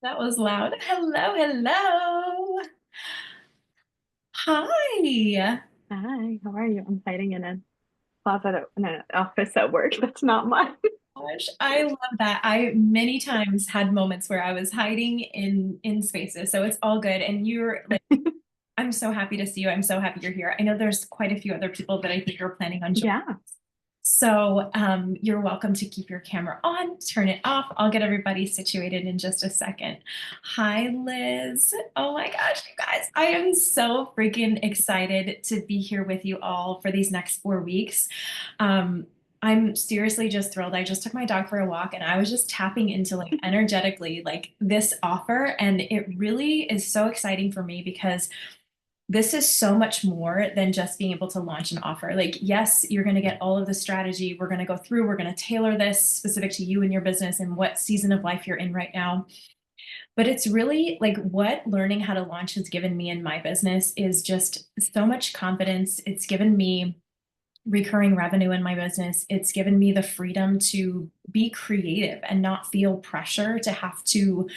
That was loud. Hello, hello. Hi. Hi, how are you? I'm hiding in a closet in an office at work. That's not mine. Gosh, I love that. I many times had moments where I was hiding in spaces, so it's all good. And you're like, I'm so happy to see you. I'm so happy you're here. I know there's quite a few other people that I think are planning on joining. Yeah. So you're welcome to keep your camera on, turn it off. I'll get everybody situated in just a second. Hi, Liz. Oh my gosh, you guys, I am so freaking excited to be here with you all for these next 4 weeks. Um, I'm seriously just thrilled. I just took my dog for a walk and I was just tapping into like energetically like this offer. And it really is so exciting for me because this is so much more than just being able to launch an offer. Like, yes, you're going to get all of the strategy. We're going to go through, we're going to tailor this specific to you and your business and what season of life you're in right now. But it's really like what learning how to launch has given me in my business is just so much confidence. It's given me recurring revenue in my business. It's given me the freedom to be creative and not feel pressure to have to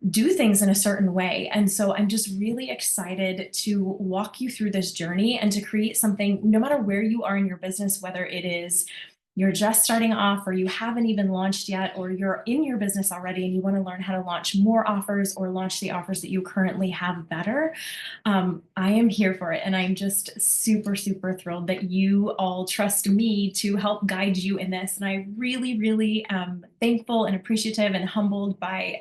do things in a certain way. And so I'm just really excited to walk you through this journey and to create something, no matter where you are in your business, whether it is you're just starting off or you haven't even launched yet, or you're in your business already and you want to learn how to launch more offers or launch the offers that you currently have better. I am here for it. And I'm just super, super thrilled that you all trust me to help guide you in this. And I really, really am thankful and appreciative and humbled by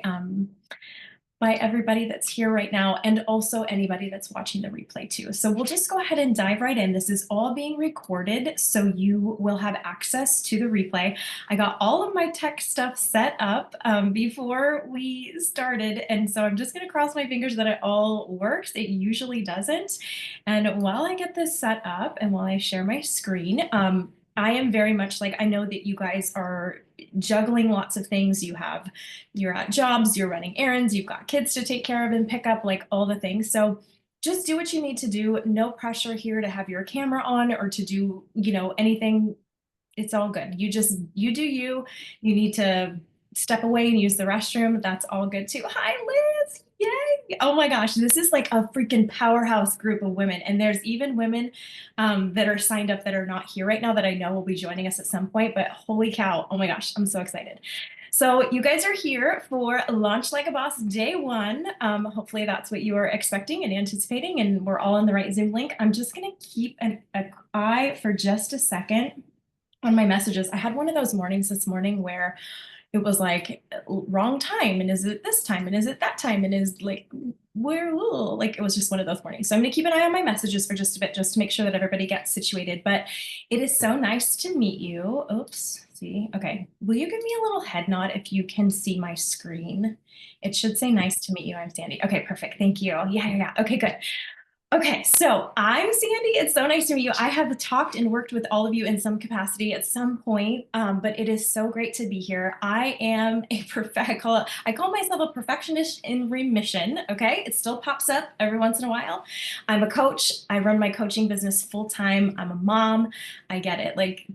everybody that's here right now and also anybody that's watching the replay too. So we'll just go ahead and dive right in. This is all being recorded, so you will have access to the replay. I got all of my tech stuff set up before we started, and so I'm just going to cross my fingers that it all works. It usually doesn't. And while I get this set up and while I share my screen, I am very much like, I know that you guys are juggling lots of things. You're at jobs, you're running errands, you've got kids to take care of and pick up, like all the things. So just do what you need to do. No pressure here to have your camera on or to do, anything. It's all good. You do you. You need to step away and use the restroom. That's all good too. Hi, Liz. Yay. Oh my gosh, this is like a freaking powerhouse group of women. And there's even women that are signed up that are not here right now that I know will be joining us at some point. But holy cow, oh my gosh, I'm so excited. So you guys are here for Launch Like a Boss Day 1. Hopefully that's what you are expecting and anticipating, and we're all in the right Zoom link. I'm just going to keep an eye for just a second on my messages. I had one of those mornings this morning where it was like wrong time, and is it this time, and is it that time, and is like where like it was just one of those mornings. So I'm going to keep an eye on my messages for just a bit, just to make sure that everybody gets situated. But it is so nice to meet you. Oops. See, okay. Will you give me a little head nod if you can see my screen? It should say nice to meet you. I'm Sandy. Okay, perfect. Thank you. Yeah. Okay, good. Okay, so I'm Sandy. It's so nice to meet you. I have talked and worked with all of you in some capacity at some point, but it is so great to be here. I am a I call myself a perfectionist in remission. Okay, it still pops up every once in a while. I'm a coach. I run my coaching business full time. I'm a mom. I get it. Like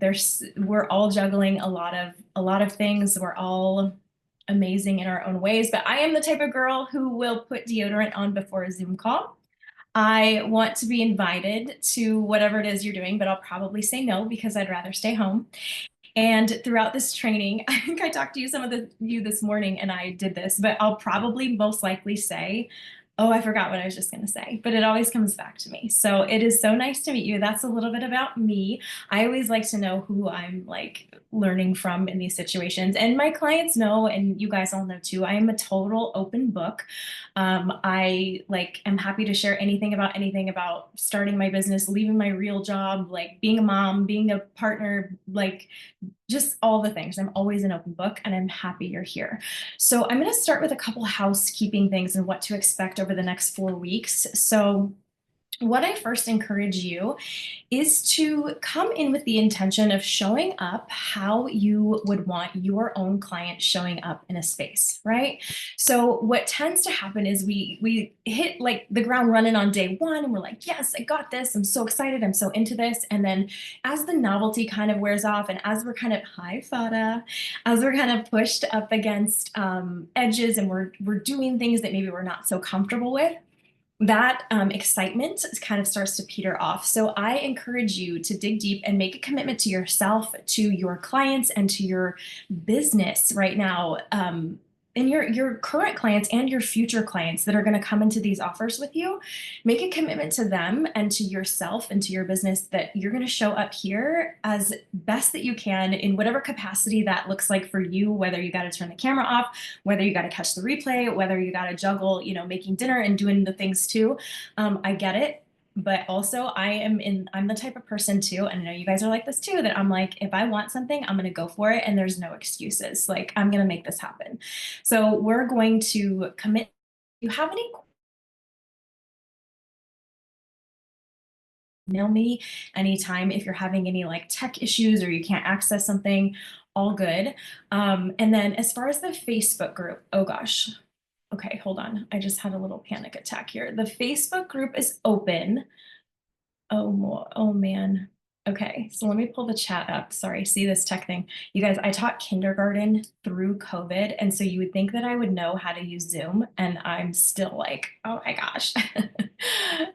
we're all juggling a lot of things. We're all amazing in our own ways, but I am the type of girl who will put deodorant on before a Zoom call. I want to be invited to whatever it is you're doing, but I'll probably say no because I'd rather stay home. And throughout this training, I think I talked to you this morning and I did this, but I'll probably most likely say, oh, I forgot what I was just going to say, but it always comes back to me. So it is so nice to meet you. That's a little bit about me. I always like to know who I'm like learning from in these situations. And my clients know, and you guys all know too, I am a total open book. I like am happy to share anything about starting my business, leaving my real job, like being a mom, being a partner, like just all the things. I'm always an open book and I'm happy you're here. So I'm going to start with a couple housekeeping things and what to expect over the next 4 weeks. So what I first encourage you is to come in with the intention of showing up how you would want your own client showing up in a space, right? So what tends to happen is we hit like the ground running on day one and we're like, yes, I got this. I'm so excited. I'm so into this. And then as the novelty kind of wears off and as we're kind of hi Fada, as we're kind of pushed up against edges and we're doing things that maybe we're not so comfortable with, that excitement kind of starts to peter off. So I encourage you to dig deep and make a commitment to yourself, to your clients, and to your business right now. And your current clients and your future clients that are going to come into these offers with you, make a commitment to them and to yourself and to your business that you're going to show up here as best that you can in whatever capacity that looks like for you, whether you got to turn the camera off, whether you got to catch the replay, whether you got to juggle, making dinner and doing the things too. I get it. But also I'm the type of person too, and I know you guys are like this too, that I'm like, if I want something, I'm going to go for it. And there's no excuses. Like, I'm going to make this happen. So we're going to commit. You have any, email me anytime if you're having any like tech issues or you can't access something, all good. And then as far as the Facebook group, oh gosh. Okay, hold on. I just had a little panic attack here. The Facebook group is open. Oh man. Okay, so let me pull the chat up. Sorry, see this tech thing. You guys, I taught kindergarten through COVID, and so you would think that I would know how to use Zoom, and I'm still like, oh my gosh.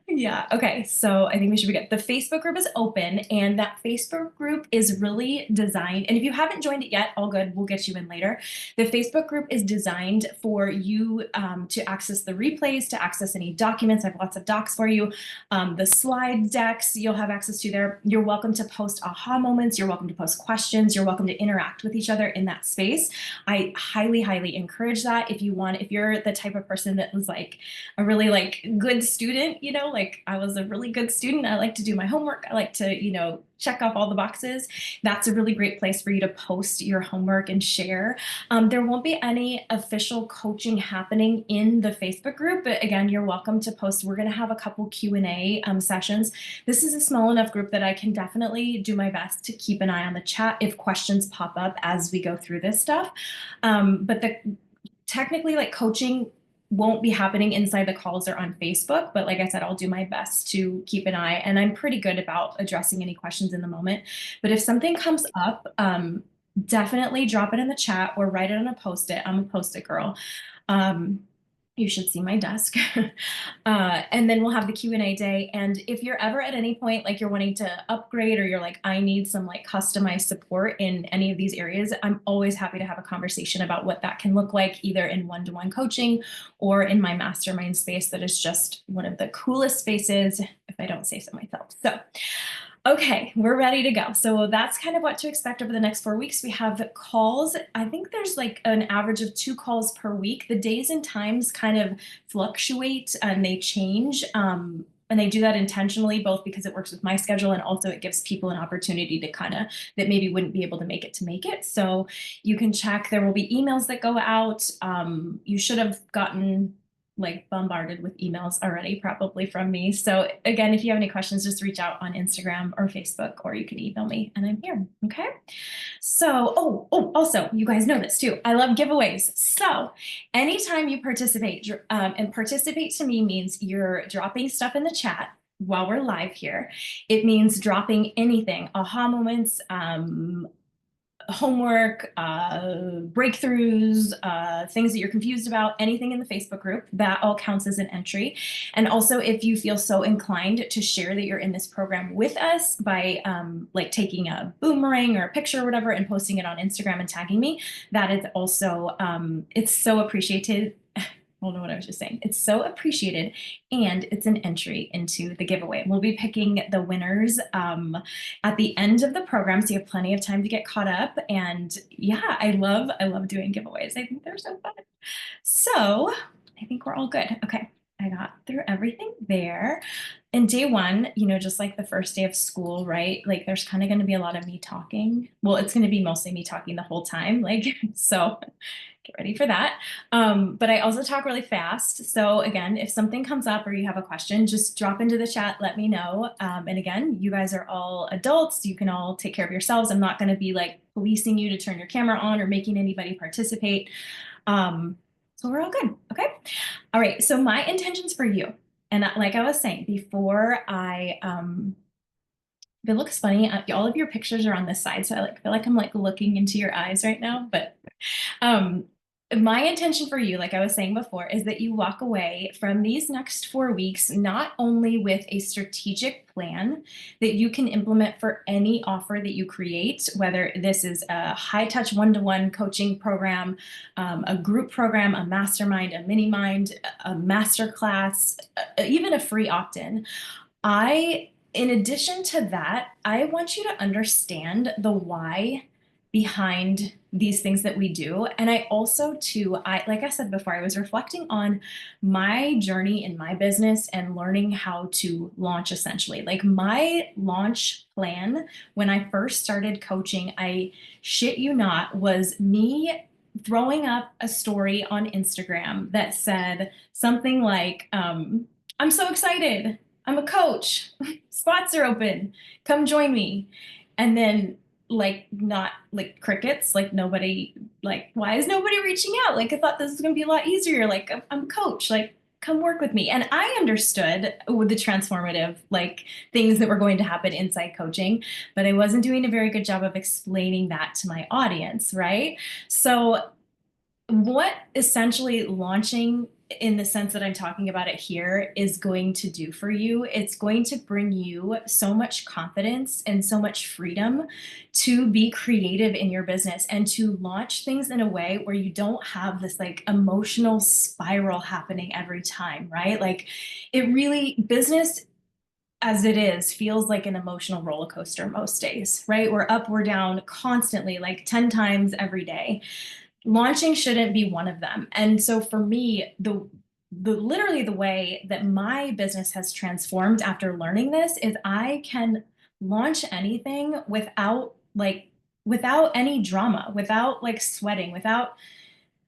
Yeah, okay, so I think we should be good. The Facebook group is open, and that Facebook group is really designed, and if you haven't joined it yet, all good, we'll get you in later. The Facebook group is designed for you to access the replays, to access any documents. I have lots of docs for you. The slide decks you'll have access to there. You're welcome to post aha moments. You're welcome to post questions. You're welcome to interact with each other in that space. I highly, highly encourage that. If you're the type of person that was like a really like good student, like I was a really good student. I like to do my homework. I like to, check off all the boxes. That's a really great place for you to post your homework and share. There won't be any official coaching happening in the Facebook group, but again, you're welcome to post. We're going to have a couple Q&A sessions. This is a small enough group that I can definitely do my best to keep an eye on the chat if questions pop up as we go through this stuff. But technically, like, coaching won't be happening inside the calls or on Facebook, but like I said, I'll do my best to keep an eye, and I'm pretty good about addressing any questions in the moment. But if something comes up, definitely drop it in the chat or write it on a post-it. I'm a post-it girl. You should see my desk. And then we'll have the Q&A day. And if you're ever at any point, like you're wanting to upgrade or you're like, I need some like customized support in any of these areas, I'm always happy to have a conversation about what that can look like, either in one-to-one coaching or in my mastermind space. That is just one of the coolest spaces, if I don't say so myself. So, okay, we're ready to go. So that's kind of what to expect over the next 4 weeks. We have calls. I think there's like an average of 2 calls per week. The days and times kind of fluctuate and they change. And they do that intentionally, both because it works with my schedule and also it gives people an opportunity to that maybe wouldn't be able to make it. So you can check. There will be emails that go out. You should have gotten like bombarded with emails already, probably from me. So again, if you have any questions, just reach out on Instagram or Facebook, or you can email me and I'm here. Okay. So, also, you guys know this too. I love giveaways. So anytime you participate, and participate to me means you're dropping stuff in the chat while we're live here. It means dropping anything, aha moments, homework, breakthroughs, things that you're confused about, anything in the Facebook group, that all counts as an entry. And also, if you feel so inclined to share that you're in this program with us by like taking a boomerang or a picture or whatever and posting it on Instagram and tagging me, that is also, it's so appreciated. I don't know what I was just saying. It's so appreciated, and it's an entry into the giveaway. We'll be picking the winners at the end of the program, so you have plenty of time to get caught up. And yeah, I love doing giveaways. I think they're so fun. So I think we're all good. Okay. I got through everything there. And day one, you know, just like the first day of school, right? Like there's kind of going to be a lot of me talking. Well, it's going to be mostly me talking the whole time. Like, so get ready for that. But I also talk really fast. So again, if something comes up or you have a question, just drop into the chat, let me know. And again, you guys are all adults. You can all take care of yourselves. I'm not going to be like policing you to turn your camera on or making anybody participate. So we're all good. Okay. All right. So my intentions for you, and like I was saying before, it looks funny. All of your pictures are on this side, so I like feel like I'm like looking into your eyes right now. But um, my intention for you, like I was saying before, is that you walk away from these next 4 weeks not only with a strategic plan that you can implement for any offer that you create, whether this is a high touch one-to-one coaching program, a group program, a mastermind, a mini mind, a masterclass, even a free opt-in. In addition to that, I want you to understand the why behind these things that we do. And I also too, like I said before, I was reflecting on my journey in my business and learning how to launch essentially. Like my launch plan when I first started coaching, I shit you not, was me throwing up a story on Instagram that said something like, I'm so excited. I'm a coach. Spots are open. Come join me. And then like not like crickets, like nobody, like why is nobody reaching out? Like I thought this was gonna be a lot easier. Like I'm a coach, like come work with me. And I understood with the transformative like things that were going to happen inside coaching, but I wasn't doing a very good job of explaining that to my audience, right? So what essentially launching in the sense that I'm talking about it here is going to do for you, it's going to bring you so much confidence and so much freedom to be creative in your business and to launch things in a way where you don't have this like emotional spiral happening every time, right? Like it really, business as it is feels like an emotional roller coaster most days, right? We're up, we're down constantly, like 10 times every day. Launching shouldn't be one of them. And so for me, the literally the way that my business has transformed after learning this is I can launch anything without any drama, without like sweating, without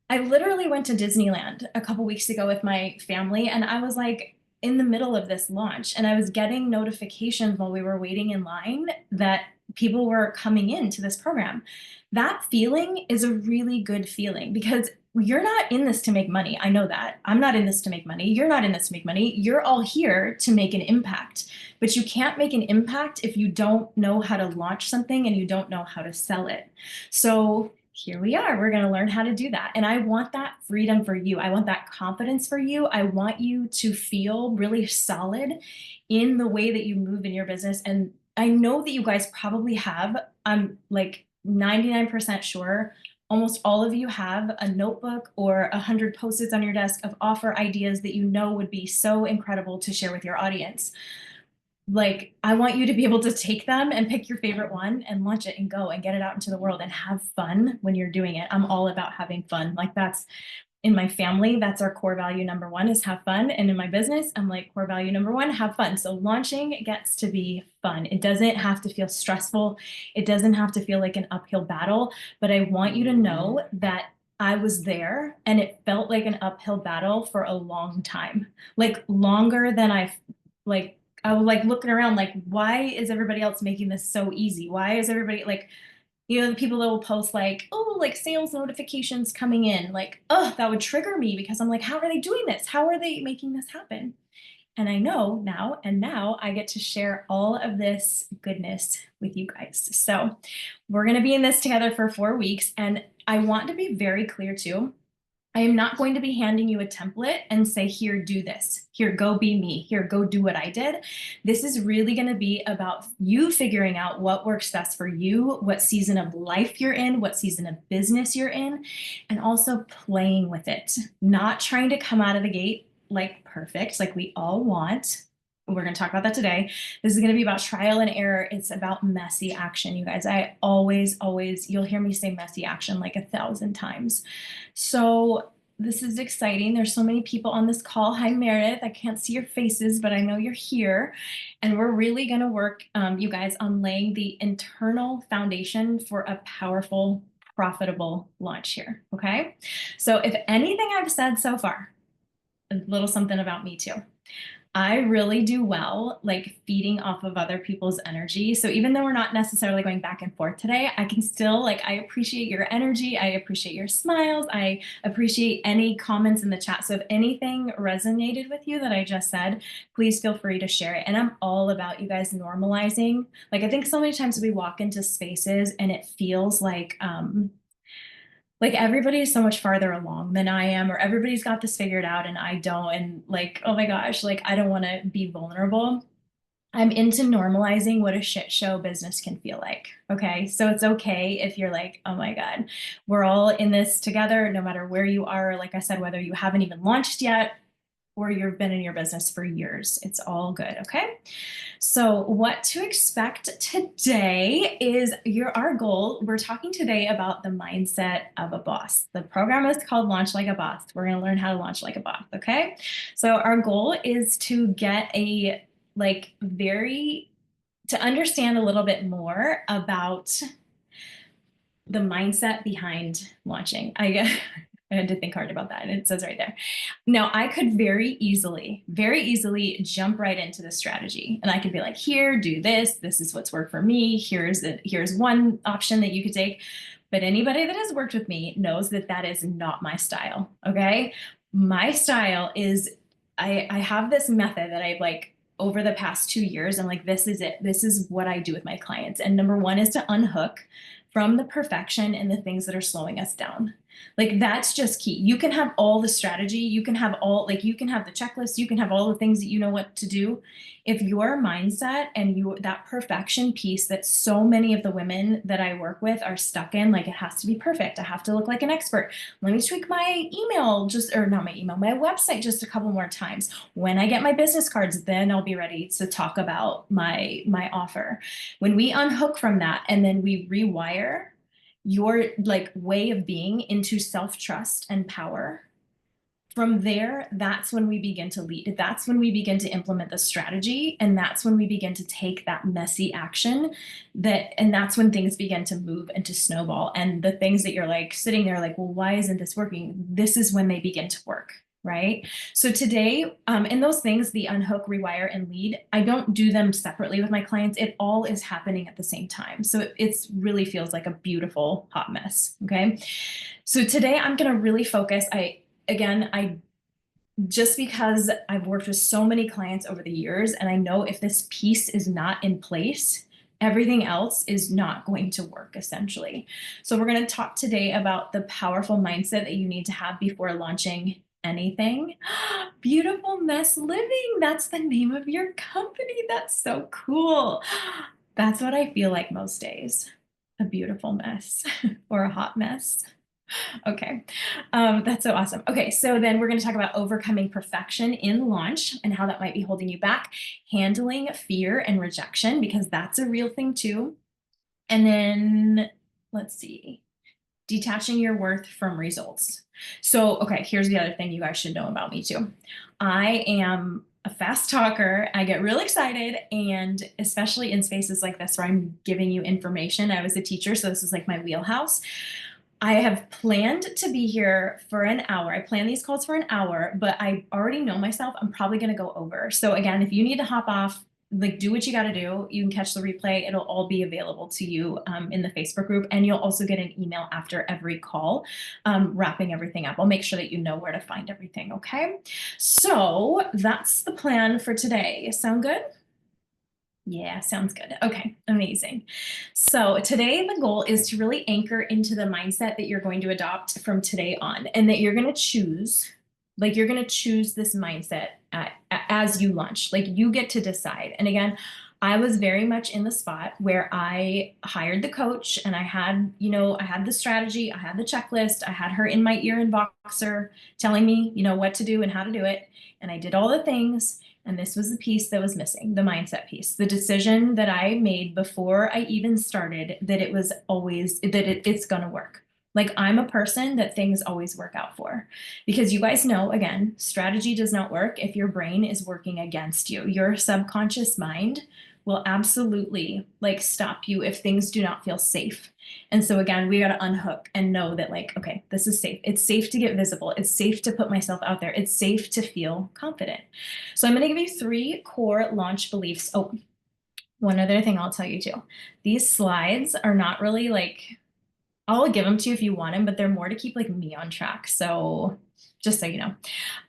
I literally went to Disneyland a couple weeks ago with my family, and I was like in the middle of this launch, and I was getting notifications while we were waiting in line that people were coming into this program. That feeling is a really good feeling because you're not in this to make money. I know that. I'm not in this to make money. You're not in this to make money. You're all here to make an impact, but you can't make an impact if you don't know how to launch something and you don't know how to sell it. So here we are. We're going to learn how to do that. And I want that freedom for you. I want that confidence for you. I want you to feel really solid in the way that you move in your business. And I know that you guys probably have, I'm like 99% sure, almost all of you have a notebook or 100 post-its on your desk of offer ideas that you know would be so incredible to share with your audience. Like I want you to be able to take them and pick your favorite one and launch it and go and get it out into the world and have fun when you're doing it. I'm all about having fun. Like that's in my family, that's our core value number one is have fun. And in my business, I'm like core value number one, have fun. So launching gets to be fun. It doesn't have to feel stressful. It doesn't have to feel like an uphill battle, but I want you to know that I was there and it felt like an uphill battle for a long time, like longer than like I was like looking around like, why is everybody else making this so easy? Why is everybody like, you know, the people that will post like, oh, like sales notifications coming in, like, oh, that would trigger me because I'm like, how are they doing this? How are they making this happen? And I know now, and now I get to share all of this goodness with you guys. So we're going to be in this together for 4 weeks. And I want to be very clear too. I am not going to be handing you a template and say, here, do this. Here, go be me. Here, go do what I did. This is really going to be about you figuring out what works best for you, what season of life you're in, what season of business you're in, and also playing with it, not trying to come out of the gate like perfect, like we all want. We're going to talk about that today. This is going to be about trial and error. It's about messy action, you guys. Always, you'll hear me say messy action like 1,000 times. So This is exciting. There's so many people on this call. Hi, Meredith. I can't see your faces, but I know you're here. And we're really going to work, you guys, on laying the internal foundation for a powerful, profitable launch here. Okay. So if anything I've said so far, a little something about me too. I really do well like feeding off of other people's energy. So even though we're not necessarily going back and forth today, I can still like, I appreciate your energy. I appreciate your smiles. I appreciate any comments in the chat. So if anything resonated with you that I just said, please feel free to share it. And I'm all about you guys normalizing. Like, I think so many times we walk into spaces and it feels like everybody's so much farther along than I am, or everybody's got this figured out and I don't. And like, oh my gosh, like I don't want to be vulnerable. I'm into normalizing what a shit show business can feel like. Okay. So it's okay if you're like, oh my God, we're all in this together, no matter where you are. Like I said, whether you haven't even launched yet or you've been in your business for years, it's all good. Okay. So what to expect today is our goal. We're talking today about the mindset of a boss. The program is called Launch Like a Boss. We're going to learn how to launch like a boss. Okay. So our goal is to get to understand a little bit more about the mindset behind launching. I had to think hard about that. And it says right there. Now, I could very easily jump right into the strategy. And I could be like, here, do this. This is what's worked for me. Here's one option that you could take. But anybody that has worked with me knows that that is not my style. Okay. My style is I have this method that I've like over the past 2 years. I'm like, this is it. This is what I do with my clients. And number one is to unhook from the perfection and the things that are slowing us down. Like that's just key. You can have all the strategy, you can have you can have the checklist, you can have all the things that you know what to do. If your mindset and that perfection piece that so many of the women that I work with are stuck in, like it has to be perfect. I have to look like an expert. Let me tweak my email or not my email, my website just a couple more times. When I get my business cards, then I'll be ready to talk about my offer. When we unhook from that and then we rewire your like way of being into self-trust and power, from there, that's when we begin to lead. That's when we begin to implement the strategy. And that's when we begin to take that messy action and that's when things begin to move and to snowball. And the things that you're like sitting there like, well, why isn't this working? This is when they begin to work. Right. So today, and those things, the unhook, rewire, and lead, I don't do them separately with my clients. It all is happening at the same time. So it really feels like a beautiful hot mess. Okay. So today I'm going to really focus. I just because I've worked with so many clients over the years, and I know if this piece is not in place, everything else is not going to work essentially. So we're going to talk today about the powerful mindset that you need to have before launching anything. Beautiful Mess Living. That's the name of your company. That's so cool. That's what I feel like most days. A beautiful mess or a hot mess. Okay, that's so awesome. Okay, so then we're going to talk about overcoming perfection in launch and how that might be holding you back, handling fear and rejection, because that's a real thing too. And then let's see, detaching your worth from results. So, okay, here's the other thing you guys should know about me too. I am a fast talker. I get real excited, and especially in spaces like this where I'm giving you information. I was a teacher, so this is like my wheelhouse. I have planned to be here for an hour. I plan these calls for an hour, but I already know myself. I'm probably going to go over. So again, if you need to hop off, like do what you got to do. You can catch the replay. It'll all be available to you in the Facebook group. And you'll also get an email after every call, wrapping everything up. I'll make sure that you know where to find everything. Okay. So that's the plan for today. Sound good? Yeah, sounds good. Okay, amazing. So today the goal is to really anchor into the mindset that you're going to adopt from today on, and that you're going to choose, this mindset as you launch. Like you get to decide. And again, I was very much in the spot where I hired the coach and I had the strategy, I had the checklist, I had her in my ear and Voxer telling me, what to do and how to do it. And I did all the things. And this was the piece that was missing, the mindset piece, the decision that I made before I even started that it's going to work. Like I'm a person that things always work out for because you guys know, again, strategy does not work if your brain is working against you. Your subconscious mind will absolutely like stop you if things do not feel safe. And so again, we got to unhook and know that like, okay, this is safe. It's safe to get visible. It's safe to put myself out there. It's safe to feel confident. So I'm going to give you 3 core launch beliefs. Oh, one other thing I'll tell you too. These slides are not really like, I'll give them to you if you want them, but they're more to keep like me on track. So just so you know.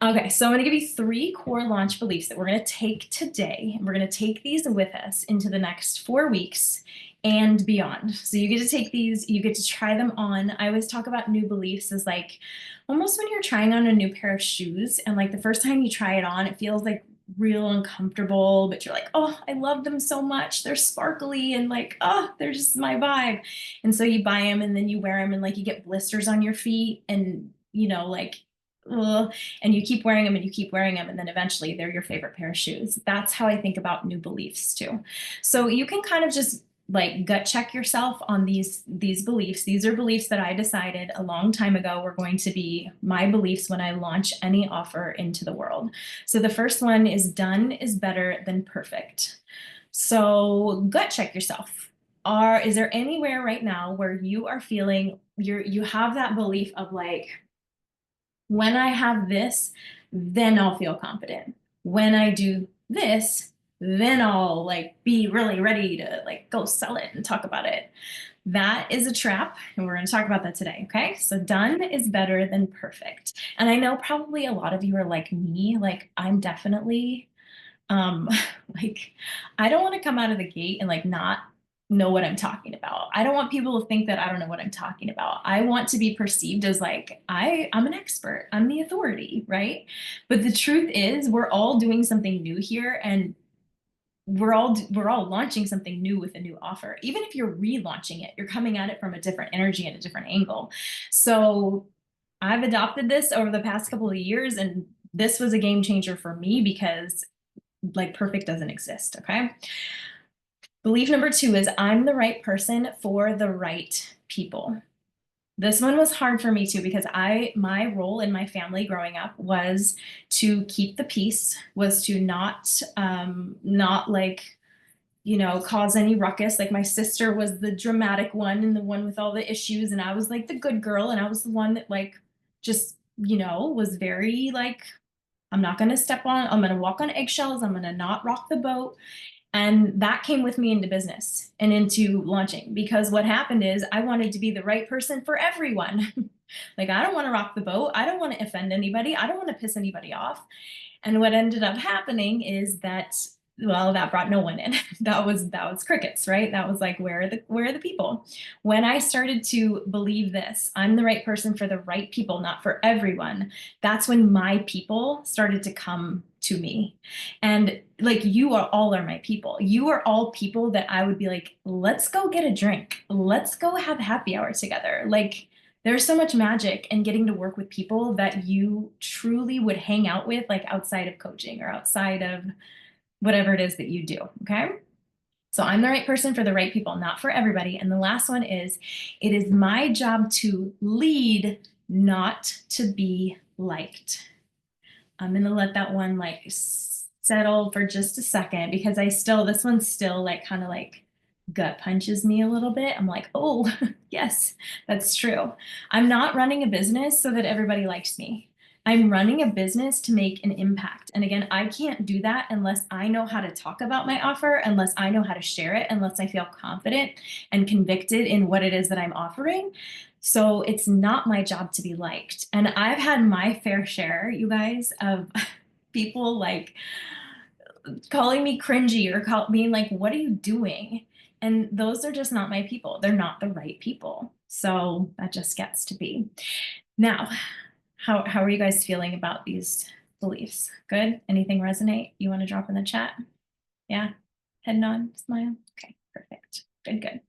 Okay, so I'm going to give you 3 core launch beliefs that we're going to take today. We're going to take these with us into the next 4 weeks and beyond. So you get to take these, you get to try them on. I always talk about new beliefs as like almost when you're trying on a new pair of shoes and like the first time you try it on, it feels like real uncomfortable, but you're like, oh, I love them so much. They're sparkly and like, oh, they're just my vibe. And so you buy them and then you wear them and like you get blisters on your feet and you know, like, ugh, and you keep wearing them and you keep wearing them and then eventually they're your favorite pair of shoes. That's how I think about new beliefs too. So you can kind of just like gut check yourself on these beliefs. These are beliefs that I decided a long time ago were going to be my beliefs when I launch any offer into the world. So the first one is done is better than perfect. So gut check yourself. Is there anywhere right now where you are feeling you have that belief of like, when I have this, then I'll feel confident. When I do this, then I'll like be really ready to like go sell it and talk about it. That is a trap, and we're going to talk about that today. Okay, so done is better than perfect. And I know probably a lot of you are like me, like I'm definitely um like I don't want to come out of the gate and like not know what I'm talking about. I don't want people to think that I don't know what I'm talking about. I want to be perceived as like I'm an expert. I'm the authority, right? But the truth is we're all doing something new here and we're all launching something new with a new offer. Even if you're relaunching it, you're coming at it from a different energy and a different angle. So I've adopted this over the past couple of years and this was a game changer for me because like perfect doesn't exist. Okay. Belief number 2 is I'm the right person for the right people. This one was hard for me too because my role in my family growing up was to keep the peace, was to not like cause any ruckus. Like my sister was the dramatic one and the one with all the issues, and I was like the good girl, and I was the one that like just was very like I'm not going to I'm going to walk on eggshells. I'm going to not rock the boat. And that came with me into business and into launching because what happened is I wanted to be the right person for everyone. Like, I don't want to rock the boat. I don't want to offend anybody. I don't want to piss anybody off. And what ended up happening is that, well, that brought no one in. That was crickets, right? That was like, where are the people? When I started to believe this, I'm the right person for the right people, not for everyone. That's when my people started to come to me. And like all are my people. You are all people that I would be like, let's go get a drink. Let's go have happy hour together. Like there's so much magic in getting to work with people that you truly would hang out with, like outside of coaching or outside of whatever it is that you do. Okay. So I'm the right person for the right people, not for everybody. And the last one is it is my job to lead, not to be liked. I'm going to let that one like settle for just a second because this one's still like kind of like gut punches me a little bit. I'm like, oh, yes, that's true. I'm not running a business so that everybody likes me. I'm running a business to make an impact. And again, I can't do that unless I know how to talk about my offer, unless I know how to share it, unless I feel confident and convicted in what it is that I'm offering. So it's not my job to be liked. And I've had my fair share, you guys, of people like calling me cringy or being like, what are you doing? And those are just not my people. They're not the right people. So that just gets to be. Now, how are you guys feeling about these beliefs? Good? Anything resonate? You want to drop in the chat? Yeah? Head nod, smile. Okay, perfect. Good, good.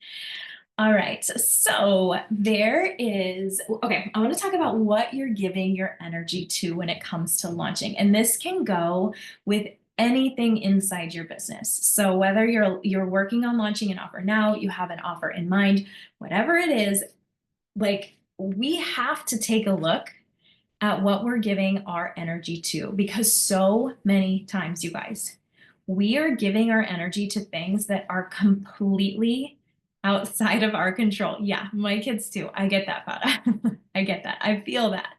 All right, so okay, I want to talk about what you're giving your energy to when it comes to launching. And this can go with anything inside your business. So whether you're working on launching an offer now, you have an offer in mind, whatever it is, like we have to take a look at what we're giving our energy to, because so many times, you guys, we are giving our energy to things that are completely outside of our control. Yeah, my kids too. I get that, Pada. I get that. I feel that.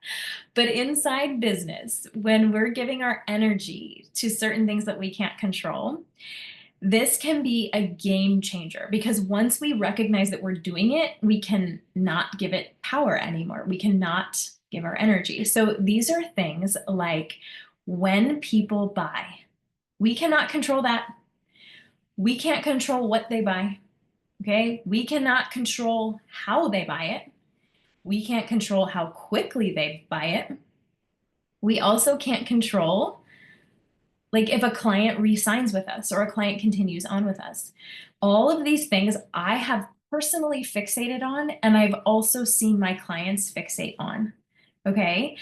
But inside business, when we're giving our energy to certain things that we can't control, this can be a game changer, because once we recognize that we're doing it, we can not give it power anymore. We cannot give our energy. So these are things like when people buy, we cannot control that. We can't control what they buy. Okay. We cannot control how they buy it. We can't control how quickly they buy it. We also can't control, like, if a client re-signs with us or a client continues on with us. All of these things I have personally fixated on, and I've also seen my clients fixate on. Okay.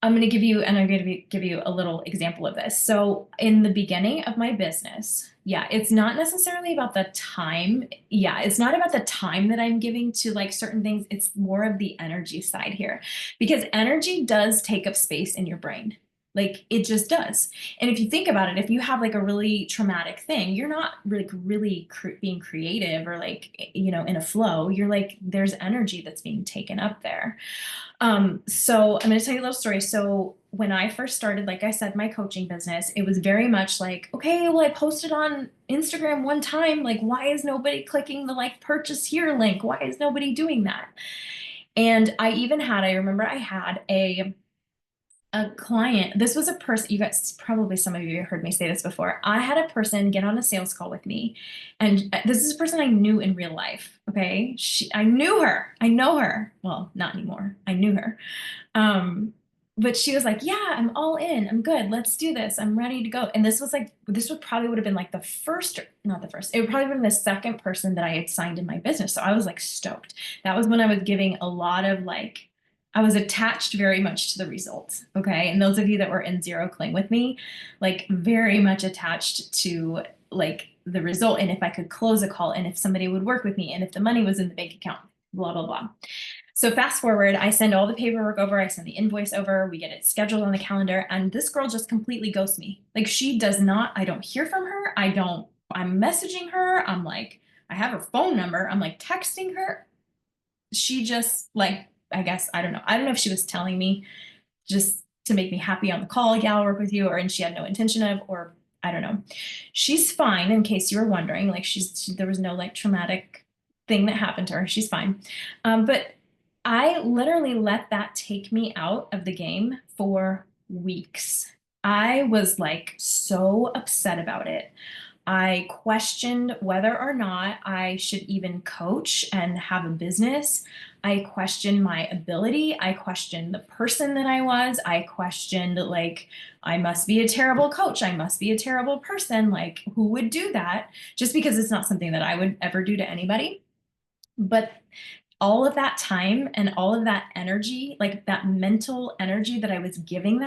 I'm going to give you a little example of this. So in the beginning of my business, yeah, it's not necessarily about the time. Yeah, it's not about the time that I'm giving to like certain things. It's more of the energy side here, because energy does take up space in your brain. Like it just does. And if you think about it, if you have like a really traumatic thing, you're not really being creative or like, in a flow. You're like, there's energy that's being taken up there. So I'm going to tell you a little story. So when I first started, like I said, my coaching business, it was very much like, okay, well, I posted on Instagram one time. Like, why is nobody clicking the like purchase here link? Why is nobody doing that? And I remember I had a client. This was a person, you guys, probably some of you heard me say this before. I had a person get on a sales call with me, and this is a person I knew in real life. Okay. I knew her. I know her. Well, not anymore. I knew her. But she was like, yeah, I'm all in. I'm good. Let's do this. I'm ready to go. And this would have been like the first, not the first, it would probably been the second person that I had signed in my business. So I was like stoked. That was when I was giving a lot of like, I was attached very much to the results. Okay. And those of you that were in Zero Cling with me, like very much attached to like the result. And if I could close a call, and if somebody would work with me, and if the money was in the bank account, blah, blah, blah. So fast forward, I send all the paperwork over, I send the invoice over, we get it scheduled on the calendar, and this girl just completely ghosts me. Like she does not, I don't hear from her. I'm messaging her. I'm like, I have her phone number. I'm like texting her. She just like, I guess, I don't know. I don't know if she was telling me just to make me happy on the call, yeah, I'll work with you, and she had no intention of, or I don't know. She's fine, in case you were wondering, like there was no like traumatic thing that happened to her. She's fine. But I literally let that take me out of the game for weeks. I was like so upset about it. I questioned whether or not I should even coach and have a business. I questioned my ability. I questioned the person that I was. I questioned, like, I must be a terrible coach. I must be a terrible person. Like, who would do that? Just because it's not something that I would ever do to anybody. But all of that time and all of that energy, like that mental energy that I was giving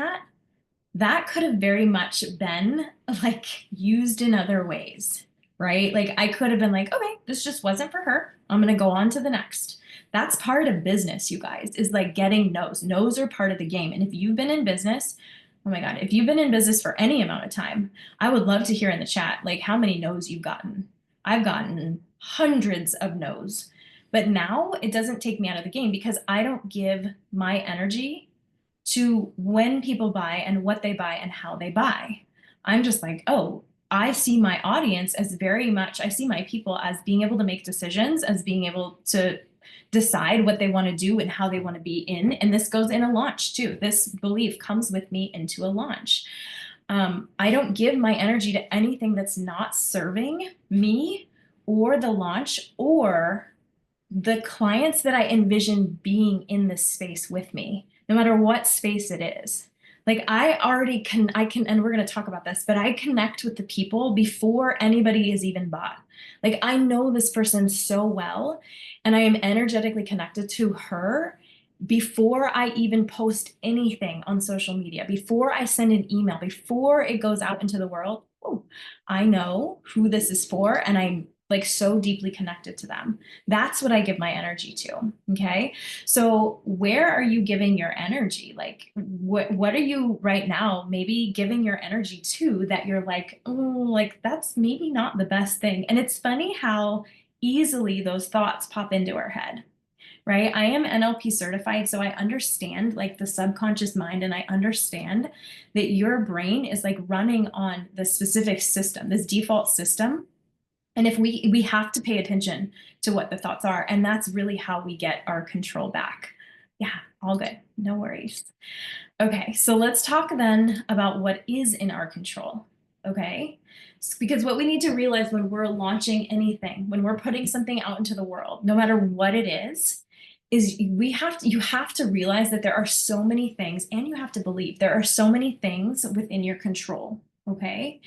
that could have very much been like used in other ways, right? Like I could have been like, okay, this just wasn't for her. I'm going to go on to the next. That's part of business, you guys, is like getting no's. No's are part of the game. And if you've been in business, oh my God, if you've been in business for any amount of time, I would love to hear in the chat, like how many no's you've gotten. I've gotten hundreds of no's. But now it doesn't take me out of the game, because I don't give my energy to when people buy and what they buy and how they buy. I'm just like, oh, I see my audience as very much, I see my people as being able to make decisions, as being able to decide what they want to do and how they want to be in. And this goes in a launch too. This belief comes with me into a launch. I don't give my energy to anything that's not serving me or the launch or the clients that I envision being in this space with me, no matter what space it is. Like I can, and we're going to talk about this, but I connect with the people before anybody is even bought. Like I know this person so well, and I am energetically connected to her before I even post anything on social media, before I send an email, before it goes out into the world. Oh, I know who this is for, and like so deeply connected to them. That's what I give my energy to. Okay. So where are you giving your energy? Like what are you right now maybe giving your energy to that you're like, oh, like that's maybe not the best thing. And it's funny how easily those thoughts pop into our head, right? I am NLP certified, so I understand like the subconscious mind, and I understand that your brain is like running on the specific system, this default system. And if we have to pay attention to what the thoughts are, and that's really how we get our control back. Yeah, all good. No worries. Okay, so let's talk then about what is in our control. Okay, because what we need to realize when we're launching anything, when we're putting something out into the world, no matter what it is you have to realize that there are so many things, and you have to believe there are so many things within your control. Okay,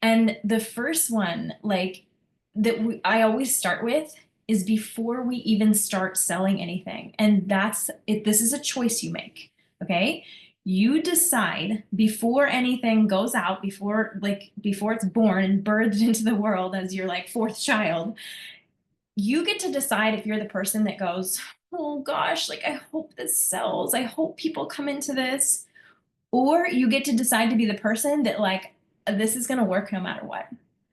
and the first one, like I always start with is before we even start selling anything, and that's it. This is a choice you make. Okay, you decide before anything goes out, before it's born and birthed into the world as your like fourth child, you get to decide if you're the person that goes, oh gosh, like I hope this sells, I hope people come into this, or you get to decide to be the person that like this is going to work no matter what.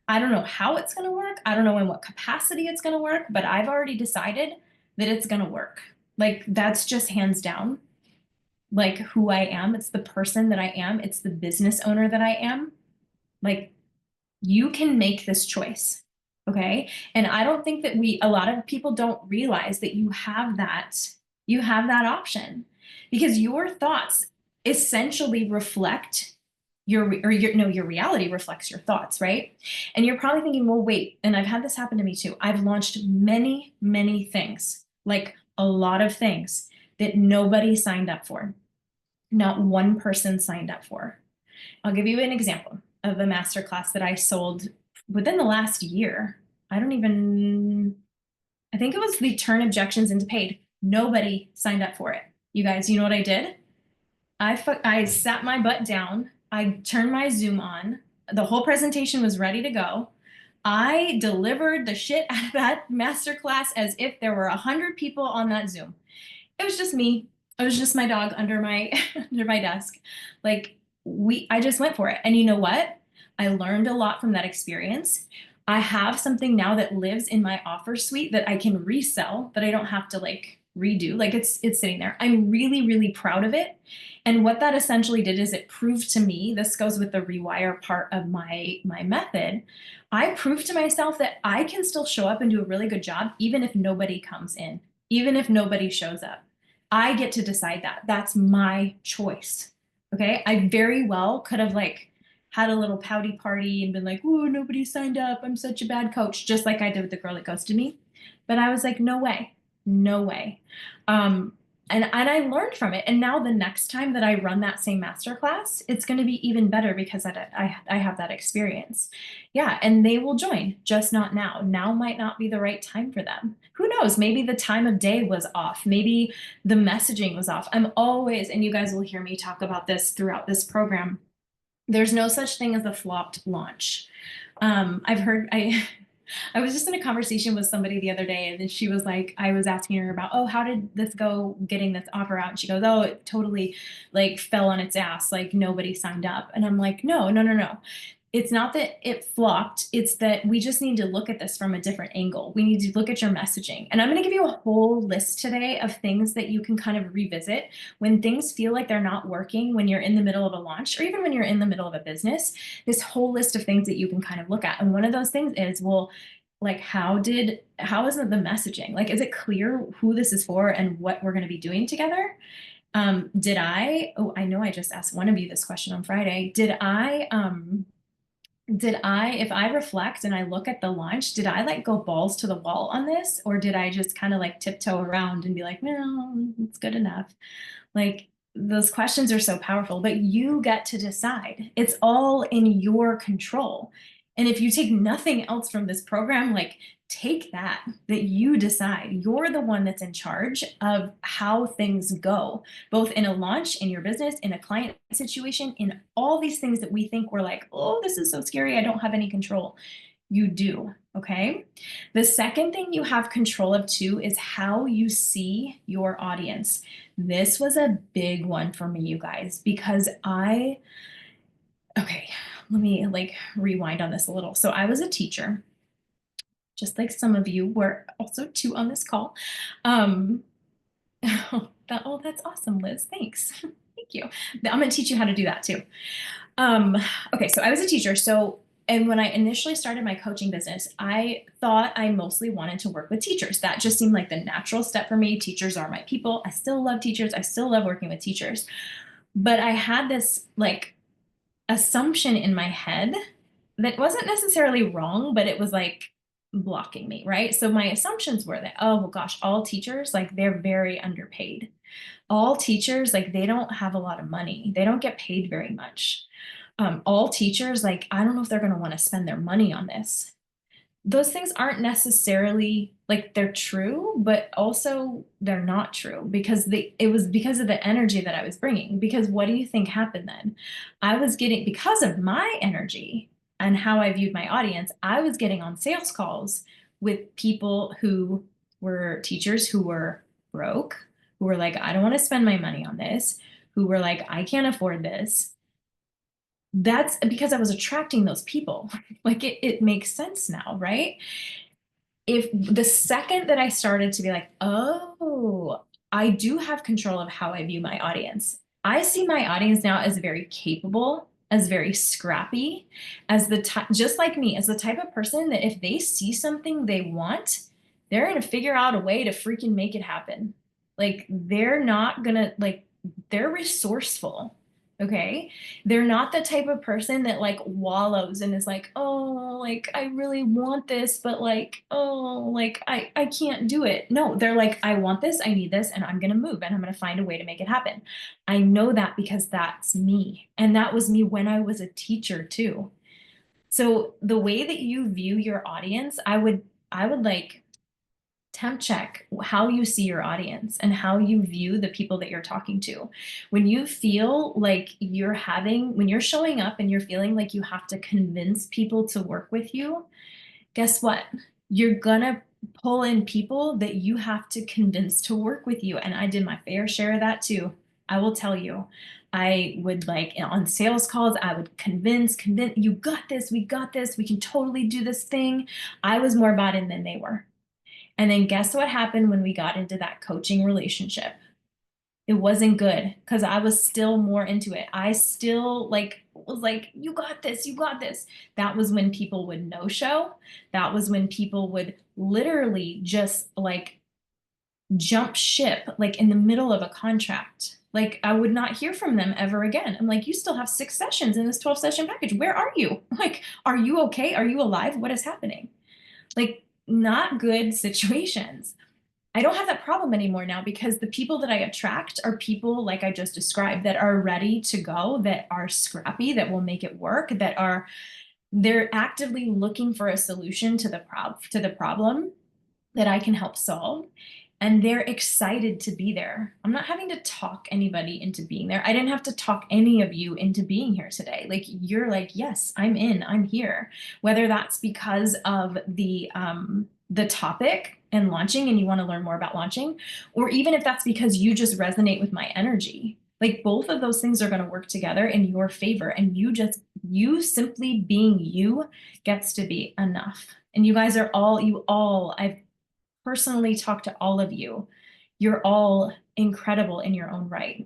I don't know how it's going to work, I don't know in what capacity it's going to work, but I've already decided that it's going to work. Like that's just hands down like who I am. It's the person that I am. It's the business owner that I am. Like you can make this choice. Okay. And I don't think that a lot of people don't realize that you have that option, because your thoughts essentially reflect your reality reflects your thoughts, right? And you're probably thinking, well, wait, and I've had this happen to me too. I've launched many, many things, like a lot of things that nobody signed up for. Not one person signed up for. I'll give you an example of a masterclass that I sold within the last year. I think it was the turn objections into paid. Nobody signed up for it. You guys, you know what I did? I sat my butt down. I turned my Zoom on. The whole presentation was ready to go. I delivered the shit out of that masterclass as if there were 100 people on that Zoom. It was just me. It was just my dog under my under my desk. Like I just went for it. And you know what? I learned a lot from that experience. I have something now that lives in my offer suite that I can resell, that I don't have to like redo. Like it's sitting there. I'm really, really proud of it. And what that essentially did is it proved to me, this goes with the rewire part of my method. I proved to myself that I can still show up and do a really good job even if nobody comes in, even if nobody shows up. I get to decide that. That's my choice. Okay. I very well could have like had a little pouty party and been like, oh, nobody signed up, I'm such a bad coach, just like I did with the girl that ghosted me. But I was like, no way, no way. And I learned from it. And now the next time that I run that same masterclass, it's going to be even better because I have that experience. Yeah. And they will join, just not now. Now might not be the right time for them. Who knows? Maybe the time of day was off. Maybe the messaging was off. I'm always, and you guys will hear me talk about this throughout this program, there's no such thing as a flopped launch. I've heard, I was just in a conversation with somebody the other day, and then she was like, I was asking her about, oh, how did this go getting this offer out? And she goes, oh, it totally like fell on its ass. Like nobody signed up. And I'm like, no, no, no, no. It's not that it flopped. It's that we just need to look at this from a different angle. We need to look at your messaging. And I'm going to give you a whole list today of things that you can kind of revisit when things feel like they're not working, when you're in the middle of a launch, or even when you're in the middle of a business, this whole list of things that you can kind of look at. And one of those things is, well, like how isn't the messaging? Like, is it clear who this is for and what we're going to be doing together? I know I just asked one of you this question on Friday. If I reflect and I look at the launch, did I like go balls to the wall on this? Or did I just kind of like tiptoe around and be like, no, it's good enough? Like those questions are so powerful, but you get to decide. It's all in your control. And if you take nothing else from this program, like take that you decide. You're the one that's in charge of how things go, both in a launch, in your business, in a client situation, in all these things that we think we're like, oh, this is so scary, I don't have any control. You do. Okay. The second thing you have control of too is how you see your audience. This was a big one for me, you guys, because okay, let me like rewind on this a little. So I was a teacher, just like some of you were also too on this call. Um, that's awesome, Liz. Thanks. Thank you. I'm going to teach you how to do that too. Um, okay, so I was a teacher. And when I initially started my coaching business, I thought I mostly wanted to work with teachers. That just seemed like the natural step for me. Teachers are my people. I still love teachers. I still love working with teachers. But I had this like assumption in my head that wasn't necessarily wrong, but it was like blocking me, right? So my assumptions were that, oh well, gosh, all teachers, like they're very underpaid. All teachers, like they don't have a lot of money. They don't get paid very much. All teachers, like, I don't know if they're going to want to spend their money on this. Those things aren't necessarily like they're true, but also they're not true because it was because of the energy that I was bringing. Because what do you think happened then? I was getting, because of my energy and how I viewed my audience, I was getting on sales calls with people who were teachers who were broke, who were like, I don't want to spend my money on this, who were like, I can't afford this. That's because I was attracting those people. Like it makes sense now, right? If the second that I started to be like, oh, I do have control of how I view my audience. I see my audience now as very capable, as very scrappy, as the type, just like me, as the type of person that if they see something they want, they're going to figure out a way to freaking make it happen. Like they're not going to like, they're resourceful. Okay. They're not the type of person that like wallows and is like, oh, like I really want this, but like, oh, like I can't do it. No, they're like, I want this, I need this, and I'm gonna move and I'm gonna find a way to make it happen. I know that because that's me. And that was me when I was a teacher too. So the way that you view your audience, I would like temp check how you see your audience and how you view the people that you're talking to. When you feel like when you're showing up and you're feeling like you have to convince people to work with you, guess what? You're gonna pull in people that you have to convince to work with you. And I did my fair share of that too. I will tell you. I would like on sales calls, I would convince, you got this, we got this, we can totally do this thing. I was more bought in than they were. And then guess what happened when we got into that coaching relationship? It wasn't good because I was still more into it. I still like was like, you got this, you got this. That was when people would no show. That was when people would literally just like jump ship, like in the middle of a contract. Like I would not hear from them ever again. I'm like, you still have 6 sessions in this 12 session package. Where are you? Like, are you okay? Are you alive? What is happening? Like, not good situations. I don't have that problem anymore now because the people that I attract are people like I just described that are ready to go, that are scrappy, that will make it work, they're actively looking for a solution to the problem that I can help solve. And they're excited to be there. I'm not having to talk anybody into being there. I didn't have to talk any of you into being here today. Like you're like, yes, I'm in, I'm here. Whether that's because of the topic and launching and you want to learn more about launching, or even if that's because you just resonate with my energy. Like both of those things are going to work together in your favor. And you simply being you gets to be enough. And you guys are I've personally talked to all of you. You're all incredible in your own right.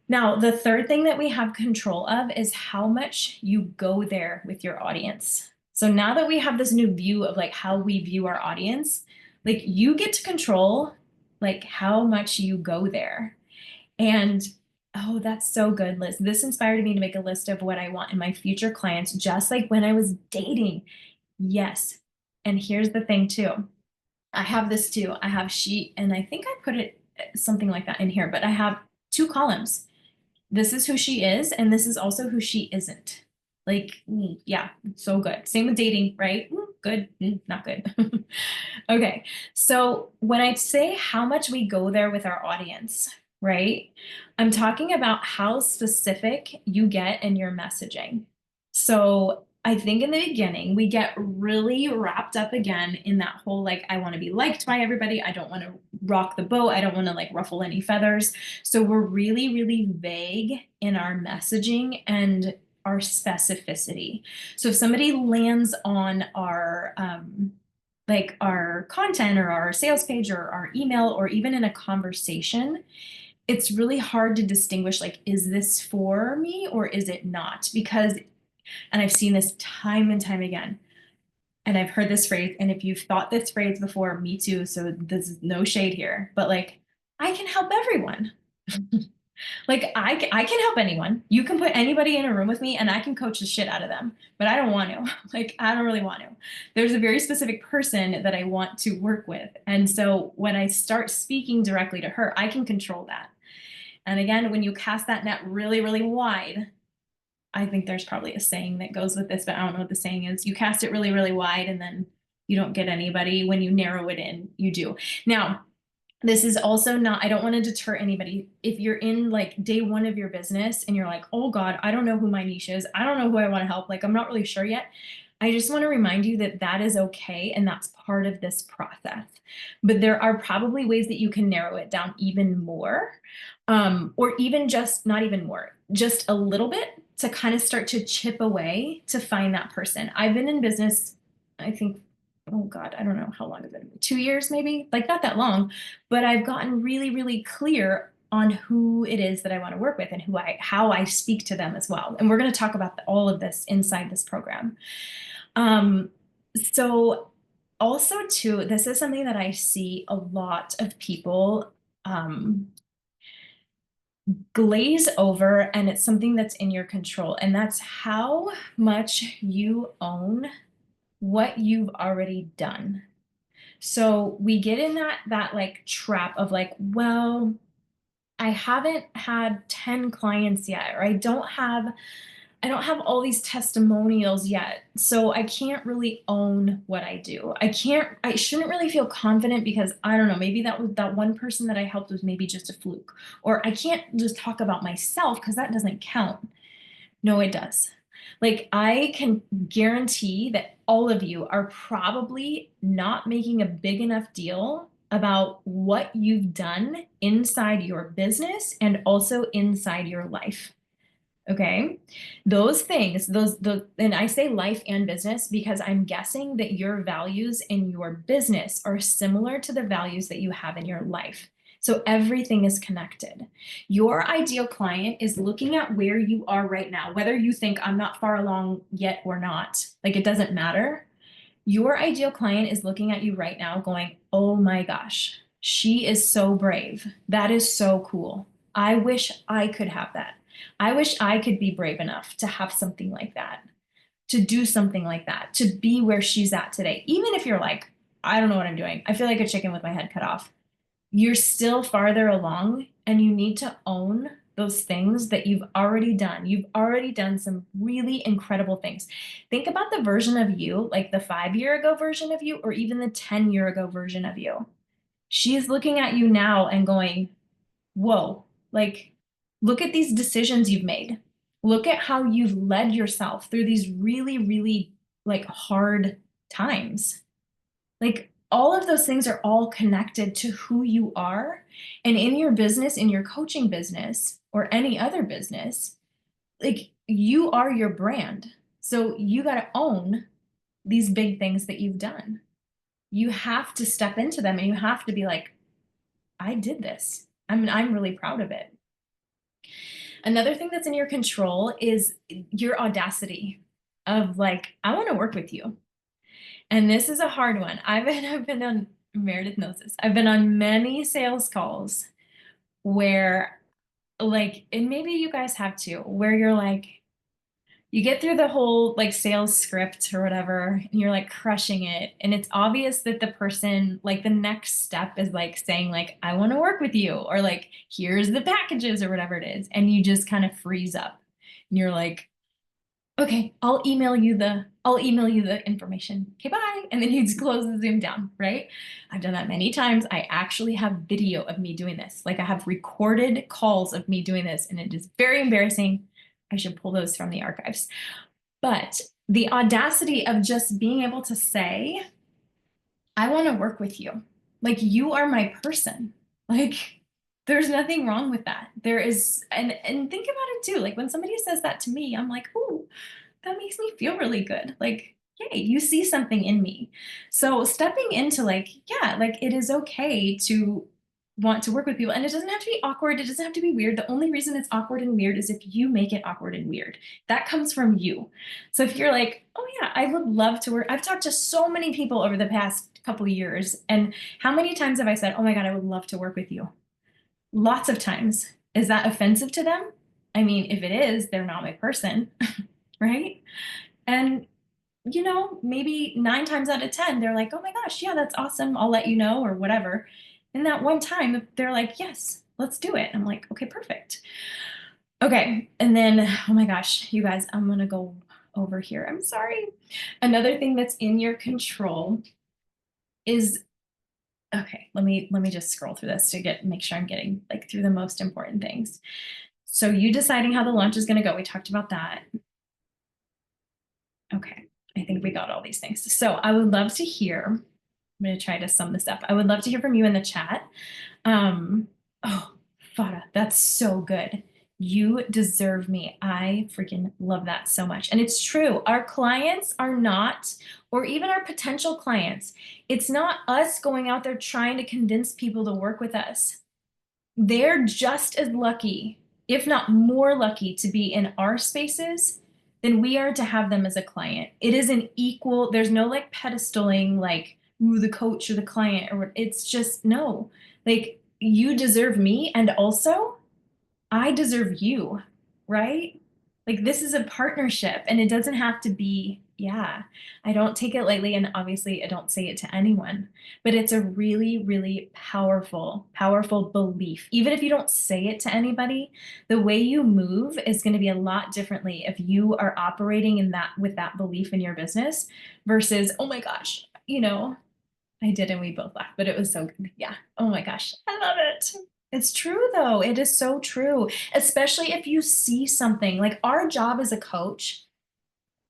Now, the third thing that we have control of is how much you go there with your audience. So now that we have this new view of like how we view our audience, like you get to control like how much you go there. And oh, that's so good, Liz. This inspired me to make a list of what I want in my future clients, just like when I was dating. Yes. And here's the thing too. I have this too. I have she, and I think I put it something like that in here, but I have 2 columns. This is who she is, and this is also who she isn't. Like, yeah, so good. Same with dating, right? Good, not good. Okay, so when I say how much we go there with our audience, right? I'm talking about how specific you get in your messaging. So I think in the beginning, we get really wrapped up again in that whole like, I want to be liked by everybody. I don't want to rock the boat. I don't want to like ruffle any feathers. So we're really, really vague in our messaging and our specificity. So if somebody lands on our, like our content or our sales page or our email or even in a conversation, it's really hard to distinguish like, is this for me or is it not? Because, and I've seen this time and time again, and I've heard this phrase, and if you've thought this phrase before, me too, so this is no shade here, but like, I can help everyone. Like I can help anyone. You can put anybody in a room with me and I can coach the shit out of them, but I don't want to. Like I don't really want to. There's a very specific person that I want to work with. And so when I start speaking directly to her, I can control that. And again, when you cast that net really, really wide, I think there's probably a saying that goes with this, but I don't know what the saying is. You cast it really, really wide and then you don't get anybody. When you narrow it in, you do. Now, this is also not, I don't want to deter anybody. If you're in like day one of your business and you're like, oh God, I don't know who my niche is. I don't know who I want to help. Like, I'm not really sure yet. I just want to remind you that that is okay. And that's part of this process. But there are probably ways that you can narrow it down even more, or even just not even more, just a little bit to kind of start to chip away to find that person. I've been in business, I think, oh God, I don't know how long has it been, 2 years maybe, like not that long, but I've gotten really, really clear on who it is that I want to work with and how I speak to them as well. And we're going to talk about all of this inside this program. So also too, this is something that I see a lot of people glaze over, and it's something that's in your control, and that's how much you own what you've already done. So we get in that like trap of like, well, I haven't had 10 clients yet, or I don't have all these testimonials yet. So I can't really own what I do. I shouldn't really feel confident because I don't know, maybe that one person that I helped was maybe just a fluke. Or I can't just talk about myself because that doesn't count. No, it does. Like I can guarantee that all of you are probably not making a big enough deal about what you've done inside your business and also inside your life. Okay. Those things, and I say life and business because I'm guessing that your values in your business are similar to the values that you have in your life. So everything is connected. Your ideal client is looking at where you are right now, whether you think I'm not far along yet or not, like it doesn't matter. Your ideal client is looking at you right now going, oh my gosh, she is so brave. That is so cool. I wish I could have that. I wish I could be brave enough to have something like that, to do something like that, to be where she's at today. Even if you're like, I don't know what I'm doing. I feel like a chicken with my head cut off. You're still farther along and you need to own those things that you've already done. You've already done some really incredible things. Think about the version of you, like the 5 year ago version of you, or even the 10 year ago version of you. She's looking at you now and going, whoa, like, look at these decisions you've made. Look at how you've led yourself through these really, really like hard times. Like, all of those things are all connected to who you are. And in your business, in your coaching business, or any other business, like you are your brand. So you got to own these big things that you've done. You have to step into them and you have to be like, I did this. I'm really proud of it. Another thing that's in your control is your audacity of like, I want to work with you. And this is a hard one. I've been on Meredith knows this. I've been on many sales calls where like, and maybe you guys have too, where you're like, you get through the whole like sales script or whatever, and you're like crushing it. And it's obvious that the person, like the next step is like saying like, I want to work with you, or like, here's the packages or whatever it is. And you just kind of freeze up and you're like, okay, I'll email you the information. Okay, bye. And then you just close the Zoom down, right? I've done that many times. I actually have video of me doing this. Like I have recorded calls of me doing this, and it is very embarrassing. I should pull those from the archives. But The audacity of just being able to say, I want to work with you. Like you are my person. Like there's nothing wrong with that. There is, and think about it too. Like when somebody says that to me, I'm like, "Ooh, that makes me feel really good." Like, yay, you see something in me. So stepping into like, yeah, like it is okay to want to work with people, and it doesn't have to be awkward. It doesn't have to be weird. The only reason it's awkward and weird is if you make it awkward and weird. That comes from you. So if you're like, oh yeah, I would love to work. I've talked to so many people over the past couple of years, and how many times have I said, oh my God, I would love to work with you? Lots of times. Is that offensive to them? I mean, if it is, they're not my person, right? And maybe 9 times out of 10, they're like, oh my gosh, yeah, that's awesome. I'll let you know, or whatever. And that one time, they're like, yes, let's do it. I'm like, okay, perfect. Okay. And then, oh my gosh, you guys, I'm going to go over here. I'm sorry. Another thing that's in your control is, okay, let me just scroll through this to make sure I'm getting like through the most important things. So you deciding how the launch is going to go. We talked about that. Okay. I think we got all these things. So I would love to hear, I'm going to try to sum this up. I would love to hear from you in the chat. Oh, Fada, that's so good. You deserve me. I freaking love that so much. And it's true. Our clients are not, or even our potential clients, it's not us going out there trying to convince people to work with us. They're just as lucky, if not more lucky, to be in our spaces than we are to have them as a client. It is an equal, there's no like pedestaling, like, ooh, the coach or the client, or it's just no. Like, you deserve me, and also I deserve you, right? Like this is a partnership, and it doesn't have to be, yeah, I don't take it lightly, and obviously I don't say it to anyone, but it's a really, really powerful, powerful belief. Even if you don't say it to anybody, the way you move is going to be a lot differently if you are operating in that with that belief in your business versus, oh my gosh, I did, and we both laughed, but it was so good. Yeah. Oh my gosh. I love it. It's true though. It is so true. Especially if you see something like our job as a coach.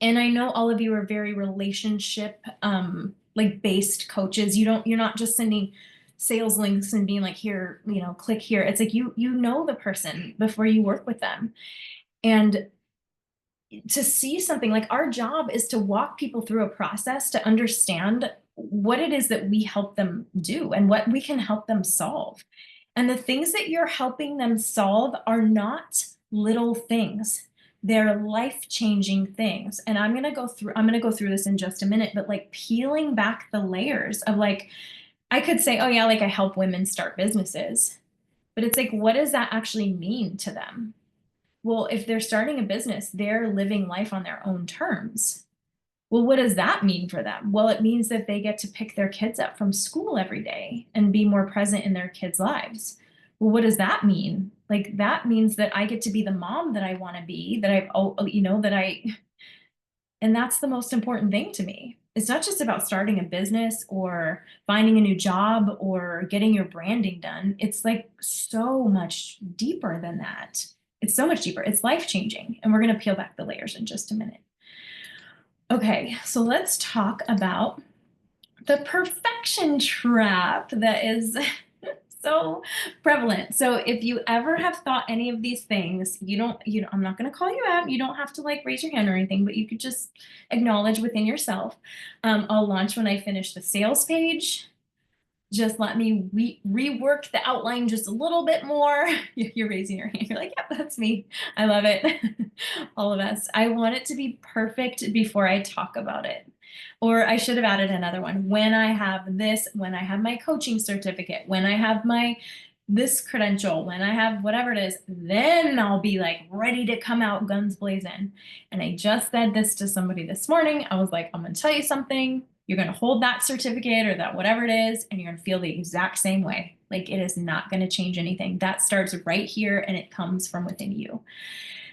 And I know all of you are very relationship like based coaches. You're not just sending sales links and being like, here, click here. It's like you know the person before you work with them. And to see something like our job is to walk people through a process to understand what it is that we help them do and what we can help them solve. And the things that you're helping them solve are not little things. They're life-changing things. And I'm going to go through this in just a minute, but like peeling back the layers of like, I could say, oh yeah, like I help women start businesses, but it's like, what does that actually mean to them? Well, if they're starting a business, they're living life on their own terms. Well, what does that mean for them? Well, it means that they get to pick their kids up from school every day and be more present in their kids' lives. Well, what does that mean? Like that means that I get to be the mom that I want to be, that I've, and that's the most important thing to me. It's not just about starting a business or finding a new job or getting your branding done. It's like so much deeper than that. It's so much deeper. It's life changing. And we're going to peel back the layers in just a minute. Okay, so let's talk about the perfection trap that is so prevalent. So if you ever have thought any of these things, I'm not going to call you out. You don't have to like raise your hand or anything, but you could just acknowledge within yourself. I'll launch when I finish the sales page. Just let me rework the outline just a little bit more. You're raising your hand. You're like, yep, that's me. I love it. All of us. I want it to be perfect before I talk about it. Or I should have added another one. When I have this, when I have my coaching certificate, when I have my this credential, when I have whatever it is, then I'll be like ready to come out guns blazing. And I just said this to somebody this morning. I was like, I'm going to tell you something. You're going to hold that certificate or that whatever it is, and you're going to feel the exact same way. Like it is not going to change anything. That starts right here, and it comes from within you.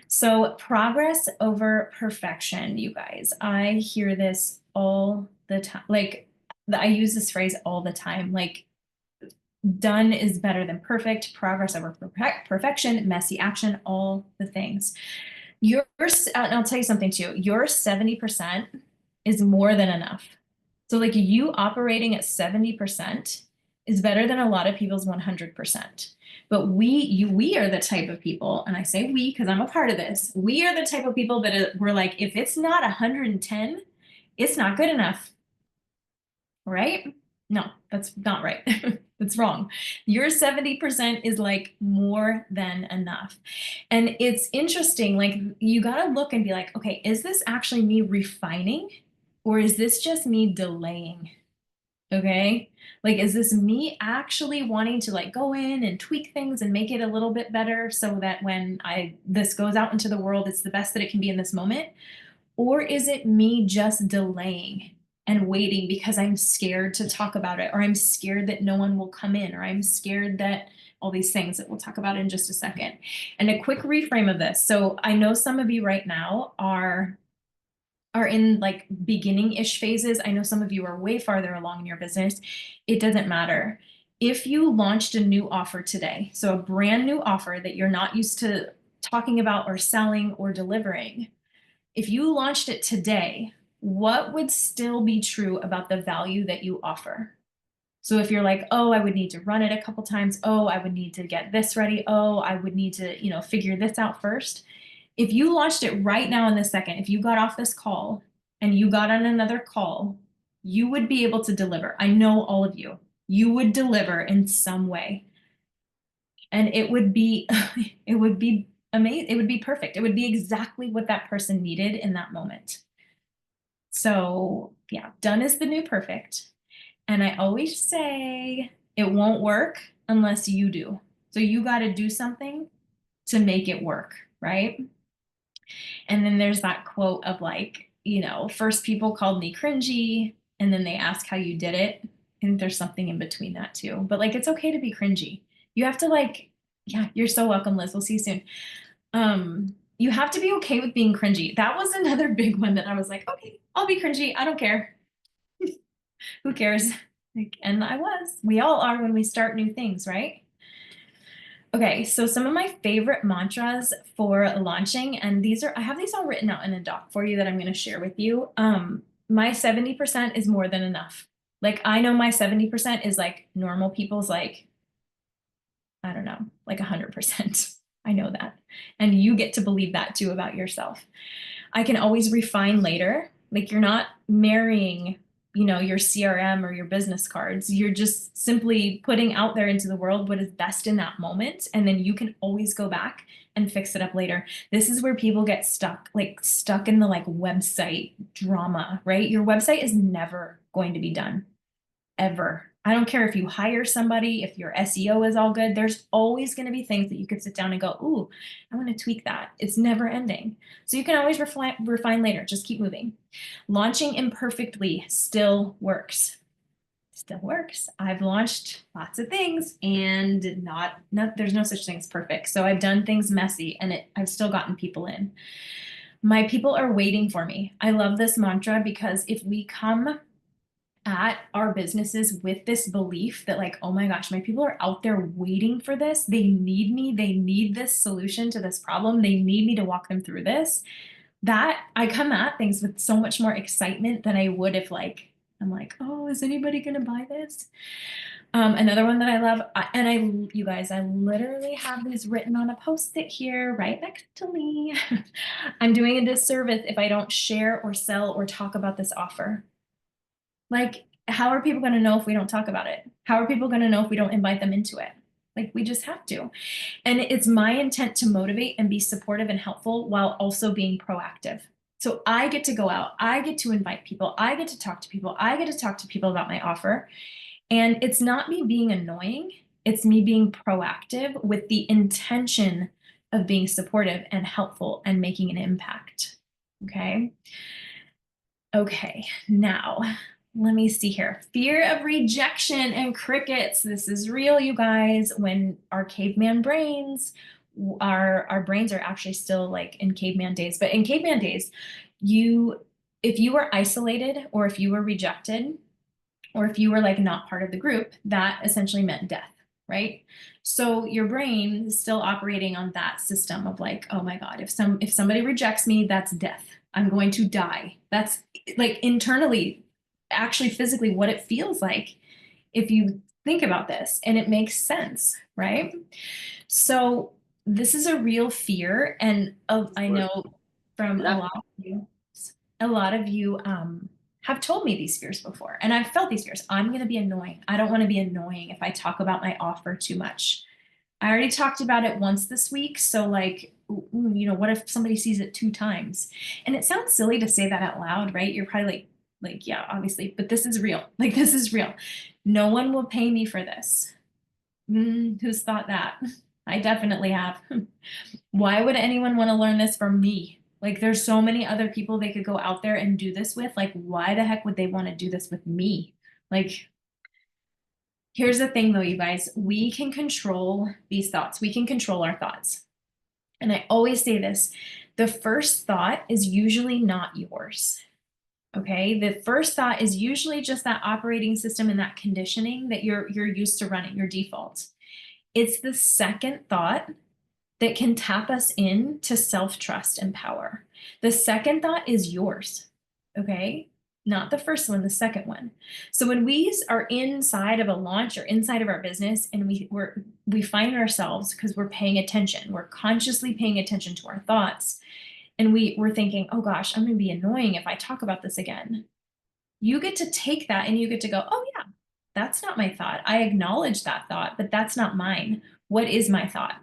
So progress over perfection, you guys. I hear this all the time. Like I use this phrase all the time. Like done is better than perfect. Progress over perfection, messy action, all the things. And I'll tell you something too, your 70% is more than enough. So like you operating at 70% is better than a lot of people's 100%. But we are the type of people, and I say we because I'm a part of this. We are the type of people that we're like, if it's not 110, it's not good enough, right? No, that's not right. That's wrong. Your 70% is like more than enough. And it's interesting, like you got to look and be like, okay, is this actually me refining or is this just me delaying? Okay. Like, is this me actually wanting to like go in and tweak things and make it a little bit better so that when this goes out into the world, it's the best that it can be in this moment? Or is it me just delaying and waiting because I'm scared to talk about it, or I'm scared that no one will come in, or I'm scared that all these things that we'll talk about in just a second. And a quick reframe of this. So I know some of you right now are in like beginning-ish phases. I know some of you are way farther along in your business. It doesn't matter. If you launched a new offer today, so a brand new offer that you're not used to talking about or selling or delivering, if you launched it today, what would still be true about the value that you offer? So if you're like, oh, I would need to run it a couple times. Oh, I would need to get this ready. Oh, I would need to, figure this out first. If you launched it right now in this second, if you got off this call and you got on another call, you would be able to deliver. I know all of you. You would deliver in some way. And it would be it would be amazing. It would be perfect. It would be exactly what that person needed in that moment. So, yeah, done is the new perfect. And I always say it won't work unless you do. So you got to do something to make it work, right? And then there's that quote of like, first people called me cringy, and then they ask how you did it. And there's something in between that too. But like, it's okay to be cringy. You have to like, yeah, you're so welcome, Liz. We'll see you soon. You have to be okay with being cringy. That was another big one that I was like, okay, I'll be cringy. I don't care. Who cares? Like, and I was. We all are when we start new things, right? Okay, so some of my favorite mantras for launching, and I have these all written out in a doc for you that I'm going to share with you. My 70% is more than enough. Like, I know my 70% is like normal people's, like, I don't know, like 100%. I know that. And you get to believe that too about yourself. I can always refine later. Like, you're not marrying, your CRM or your business cards. You're just simply putting out there into the world what is best in that moment. And then you can always go back and fix it up later. This is where people get stuck in the like website drama, right? Your website is never going to be done, ever. I don't care if you hire somebody, if your SEO is all good, there's always going to be things that you could sit down and go, ooh, I want to tweak that. It's never ending. So you can always refine later. Just keep moving. Launching imperfectly still works. Still works. I've launched lots of things and not there's no such thing as perfect. So I've done things messy and I've still gotten people in. My people are waiting for me. I love this mantra because if we come at our businesses with this belief that like, oh my gosh, my people are out there waiting for this. They need me. They need this solution to this problem. They need me to walk them through this. That I come at things with so much more excitement than I would if like, I'm like, oh, is anybody going to buy this? Another one that I love, you guys, I literally have these written on a post-it here right next to me. I'm doing a disservice if I don't share or sell or talk about this offer. Like, how are people going to know if we don't talk about it? How are people going to know if we don't invite them into it? Like, we just have to. And it's my intent to motivate and be supportive and helpful while also being proactive. So I get to go out, I get to invite people, I get to talk to people, I get to talk to people about my offer. And it's not me being annoying, it's me being proactive with the intention of being supportive and helpful and making an impact. Okay. Okay, now let me see here. Fear of rejection and crickets. This is real, you guys. When our caveman brains, our brains are actually still like in caveman days, but in caveman days, if you were isolated or if you were rejected or if you were like not part of the group, that essentially meant death. right? So your brain is still operating on that system of like, oh my God, if somebody rejects me, that's death. I'm going to die. That's like internally, actually physically what it feels like if you think about this, and it makes sense, right? So this is a real fear, and I know from a lot of you have told me these fears before, and I've felt these fears. I'm going to be annoying. I don't want to be annoying if I talk about my offer too much. I already talked about it once this week, so like, what if somebody sees it 2 times? And it sounds silly to say that out loud, right? You're probably like, yeah, obviously, but this is real. Like, this is real. No one will pay me for this. Who's thought that? I definitely have. Why would anyone want to learn this from me? Like, there's so many other people they could go out there and do this with. Like, why the heck would they want to do this with me? Like, here's the thing though, you guys, we can control these thoughts. We can control our thoughts. And I always say this, the first thought is usually not yours. Okay, the first thought is usually just that operating system and that conditioning that you're used to running, your default. It's the second thought that can tap us in to self-trust and power. The second thought is yours, okay? Not the first one, the second one. So when we are inside of a launch or inside of our business and we find ourselves, because we're paying attention, we're consciously paying attention to our thoughts, and we're thinking, oh gosh, I'm gonna be annoying if I talk about this again. You get to take that and you get to go, oh yeah, that's not my thought. I acknowledge that thought, but that's not mine. What is my thought?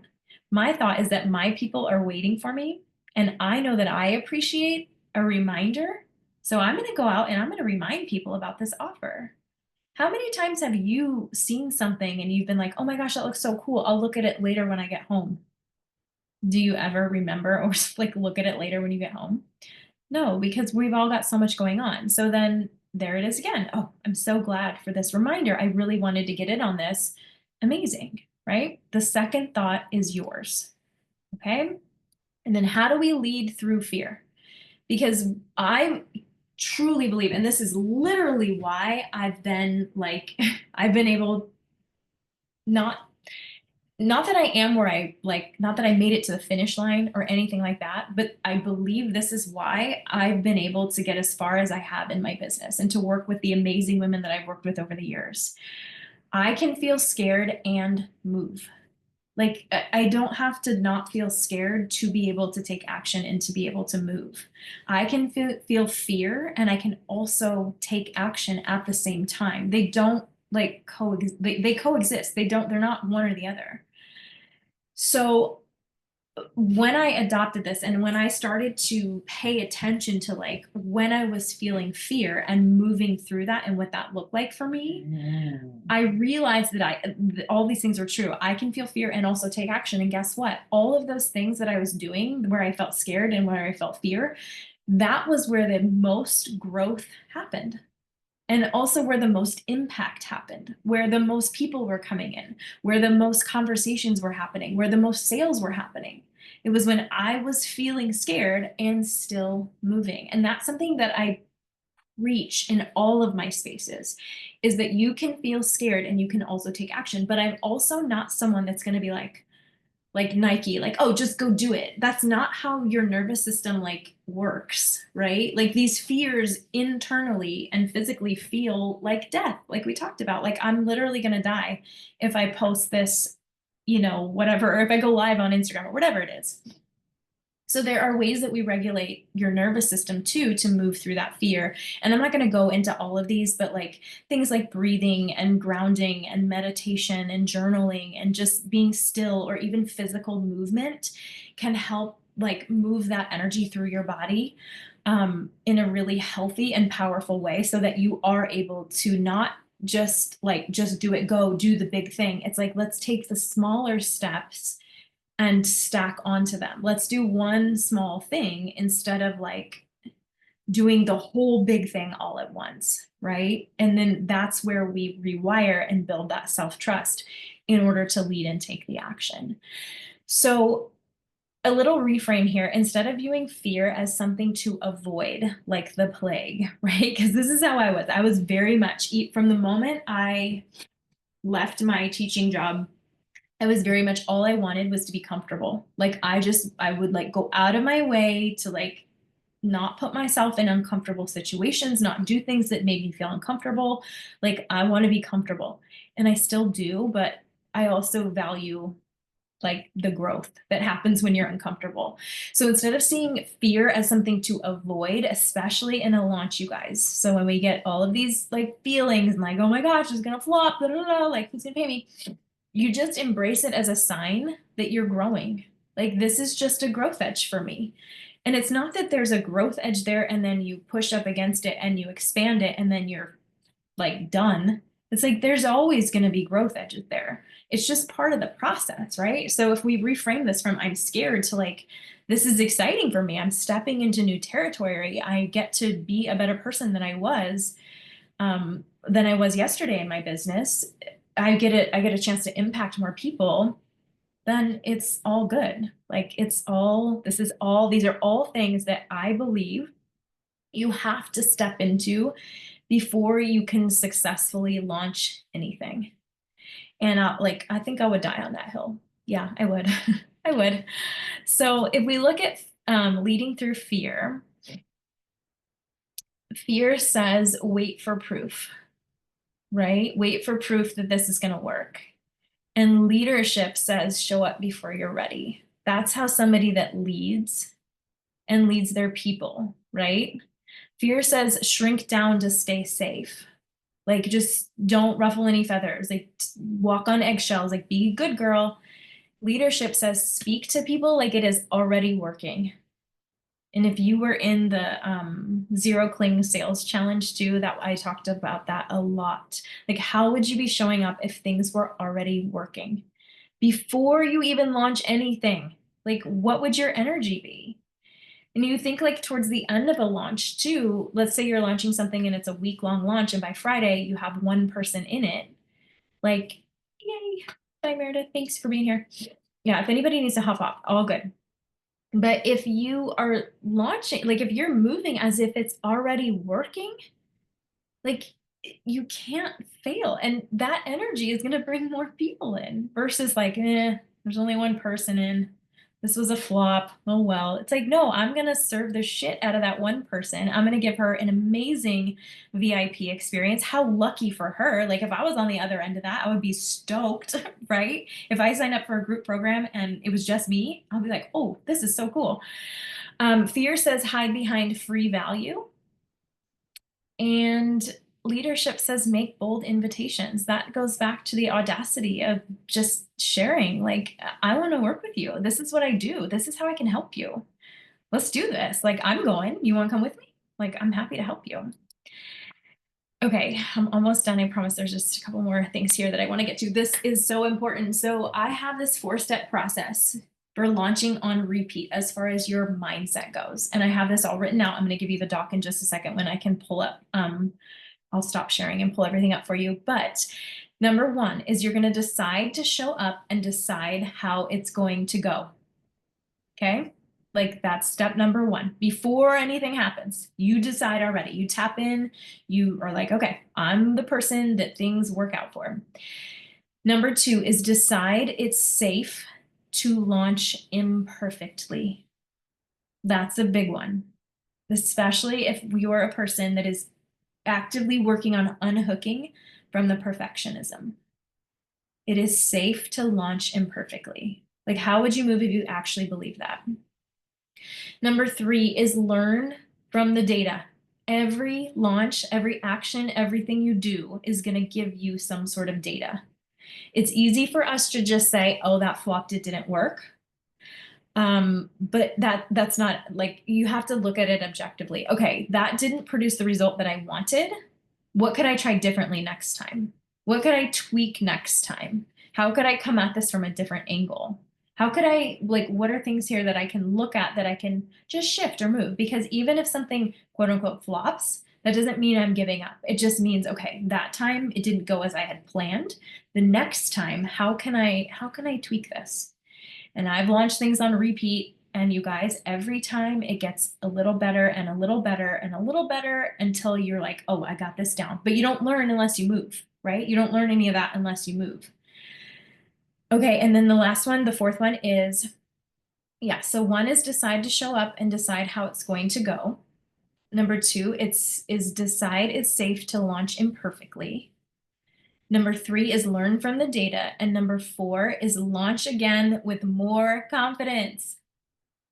My thought is that my people are waiting for me, and I know that I appreciate a reminder. So I'm going to go out and I'm going to remind people about this offer. How many times have you seen something and you've been like, oh my gosh, that looks so cool. I'll look at it later when I get home. Do you ever remember or like look at it later when you get home? No, because we've all got so much going on. So then there it is again. Oh, I'm so glad for this reminder. I really wanted to get in on this. Amazing, right? The second thought is yours. Okay. And then how do we lead through fear? Because I truly believe, and this is literally why I've been like, I've been able not not that I am where I like, not that I made it to the finish line or anything like that, but I believe this is why I've been able to get as far as I have in my business and to work with the amazing women that I've worked with over the years. I can feel scared and move. Like, I don't have to not feel scared to be able to take action and to be able to move. I can feel fear and I can also take action at the same time. They don't like they coexist. They're not one or the other. So when I adopted this and when I started to pay attention to like when I was feeling fear and moving through that and what that looked like for me, I realized that all these things are true. I can feel fear and also take action. And guess what? All of those things that I was doing where I felt scared and where I felt fear, that was where the most growth happened. And also where the most impact happened, where the most people were coming in, where the most conversations were happening, where the most sales were happening. It was when I was feeling scared and still moving. And that's something that I preach in all of my spaces, is that you can feel scared and you can also take action. But I'm also not someone that's going to be like Nike, like, oh, just go do it. That's not how your nervous system like works, right? Like these fears internally and physically feel like death, like we talked about. Like I'm literally gonna die if I post this, whatever, or if I go live on Instagram or whatever it is. So there are ways that we regulate your nervous system too to move through that fear. And I'm not going to go into all of these, but like things like breathing and grounding and meditation and journaling and just being still or even physical movement can help like move that energy through your body in a really healthy and powerful way so that you are able to not just do it, go do the big thing. It's like, let's take the smaller steps and stack onto them. Let's do one small thing instead of like doing the whole big thing all at once, right? And then that's where we rewire and build that self-trust in order to lead and take the action. So a little reframe here, instead of viewing fear as something to avoid, like the plague, right? Because this is how I was very much from the moment I left my teaching job I was very much, all I wanted was to be comfortable. Like I would like go out of my way to like not put myself in uncomfortable situations, not do things that made me feel uncomfortable. Like I want to be comfortable, and I still do, but I also value like the growth that happens when you're uncomfortable. So instead of seeing fear as something to avoid, especially in a launch, you guys. So when we get all of these like feelings and like, oh my gosh, it's gonna flop, blah, blah, blah, like who's gonna pay me? You just embrace it as a sign that you're growing. Like this is just a growth edge for me. And it's not that there's a growth edge there and then you push up against it and you expand it and then you're like done. It's like there's always going to be growth edges there. It's just part of the process, right? So if we reframe this from I'm scared to like, this is exciting for me. I'm stepping into new territory. I get to be a better person than I was yesterday in my business. I get a chance to impact more people, then it's all good. Like these are all things that I believe you have to step into before you can successfully launch anything. And I think I would die on that hill. Yeah, I would. I would. So if we look at leading through fear, fear says wait for proof, right? Wait for proof that this is going to work. And leadership says show up before you're ready. That's how somebody that leads and leads their people, right? Fear says shrink down to stay safe. Like just don't ruffle any feathers. Like walk on eggshells. Like be a good girl. Leadership says speak to people like it is already working. And if you were in the Zero Cling Sales Challenge too, that I talked about that a lot. Like how would you be showing up if things were already working? Before you even launch anything, like what would your energy be? And you think like towards the end of a launch too, let's say you're launching something and it's a week-long launch and by Friday you have one person in it. Like, yay. Bye, Meredith. Thanks for being here. Yeah, if anybody needs to hop off, all good. But if you are launching, like if you're moving as if it's already working, like you can't fail. And that energy is going to bring more people in versus like, there's only one person in. This was a flop. Oh, well, it's like, no, I'm going to serve the shit out of that one person. I'm going to give her an amazing VIP experience. How lucky for her. Like if I was on the other end of that, I would be stoked, right? If I signed up for a group program and it was just me, I'll be like, oh, this is so cool. Fear says hide behind free value. And leadership says make bold invitations. That goes back to the audacity of just sharing. Like, I want to work with you. This is what I do. This is how I can help you. Let's do this. Like, I'm going. You want to come with me? Like, I'm happy to help you. Okay, I'm almost done. I promise there's just a couple more things here that I want to get to. This is so important. So I have this 4-step process for launching on repeat as far as your mindset goes. And I have this all written out. I'm going to give you the doc in just a second when I can pull up. I'll stop sharing and pull everything up for you. But number one is you're going to decide to show up and decide how it's going to go. Okay? Like that's step number one. Before anything happens, you decide already. You tap in, you are like, okay, I'm the person that things work out for. Number two is decide it's safe to launch imperfectly. That's a big one, especially if you're a person that is actively working on unhooking from the perfectionism. It is safe to launch imperfectly. Like, how would you move if you actually believe that? Number three is learn from the data. Every launch, every action, everything you do is going to give you some sort of data. It's easy for us to just say, oh, that flopped, it didn't work. But that's not like, you have to look at it objectively. Okay, that didn't produce the result that I wanted. What could I try differently next time? What could I tweak next time? How could I come at this from a different angle? How could I, like, what are things here that I can look at that I can just shift or move? Because even if something quote unquote flops, that doesn't mean I'm giving up. It just means, okay, that time it didn't go as I had planned. The next time, how can I tweak this? And I've launched things on repeat, and you guys, every time it gets a little better and a little better and a little better until you're like, oh, I got this down. But you don't learn unless you move, right? You don't learn any of that unless you move. Okay, and then the last one, the fourth one is, yeah, so one is decide to show up and decide how it's going to go. Number two, is decide it's safe to launch imperfectly. Number three is learn from the data. And number four is launch again with more confidence.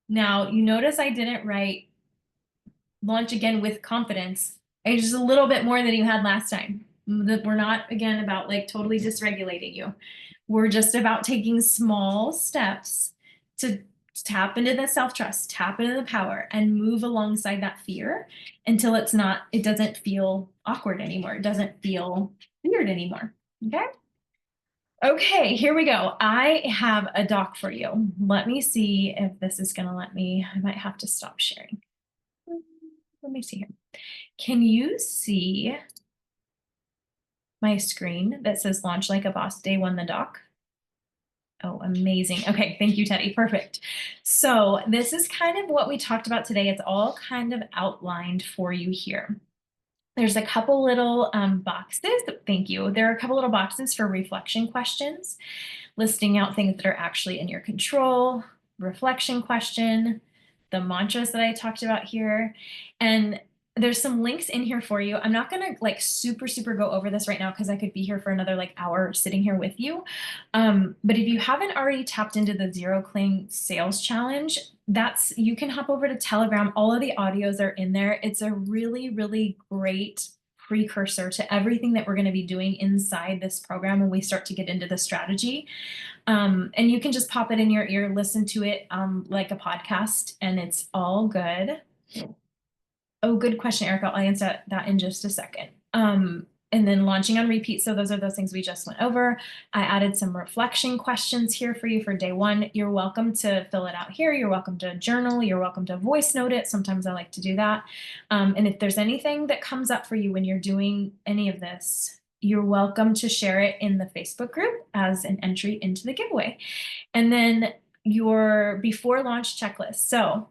Now, you notice I didn't write launch again with confidence. It's just a little bit more than you had last time. We're not, again, about like totally dysregulating you. We're just about taking small steps to tap into the self-trust, tap into the power, and move alongside that fear until it doesn't feel awkward anymore. It doesn't feel weird anymore. Okay. Okay, here we go. I have a doc for you. Let me see if this is going to let me. I might have to stop sharing. Let me see here. Can you see my screen that says launch like a boss day one, the doc? Oh, amazing. Okay, thank you, Teddy. Perfect. So this is kind of what we talked about today. It's all kind of outlined for you here. There's a couple little boxes. Thank you. There are a couple little boxes for reflection questions, listing out things that are actually in your control, reflection question, the mantras that I talked about here. And there's some links in here for you. I'm not gonna like super go over this right now because I could be here for another like hour sitting here with you. But if you haven't already tapped into the Zero Cling Sales Challenge, you can hop over to Telegram. All of the audios are in there. It's a really great precursor to everything that we're going to be doing inside this program when we start to get into the strategy. And you can just pop it in your ear, listen to it like a podcast, and it's all good. Oh, good question, Erica. I'll answer that in just a second. And then launching on repeat. So those are those things we just went over. I added some reflection questions here for you for day one. You're welcome to fill it out here. You're welcome to journal. You're welcome to voice note it. Sometimes I like to do that. And if there's anything that comes up for you when you're doing any of this, you're welcome to share it in the Facebook group as an entry into the giveaway. And then your before launch checklist. So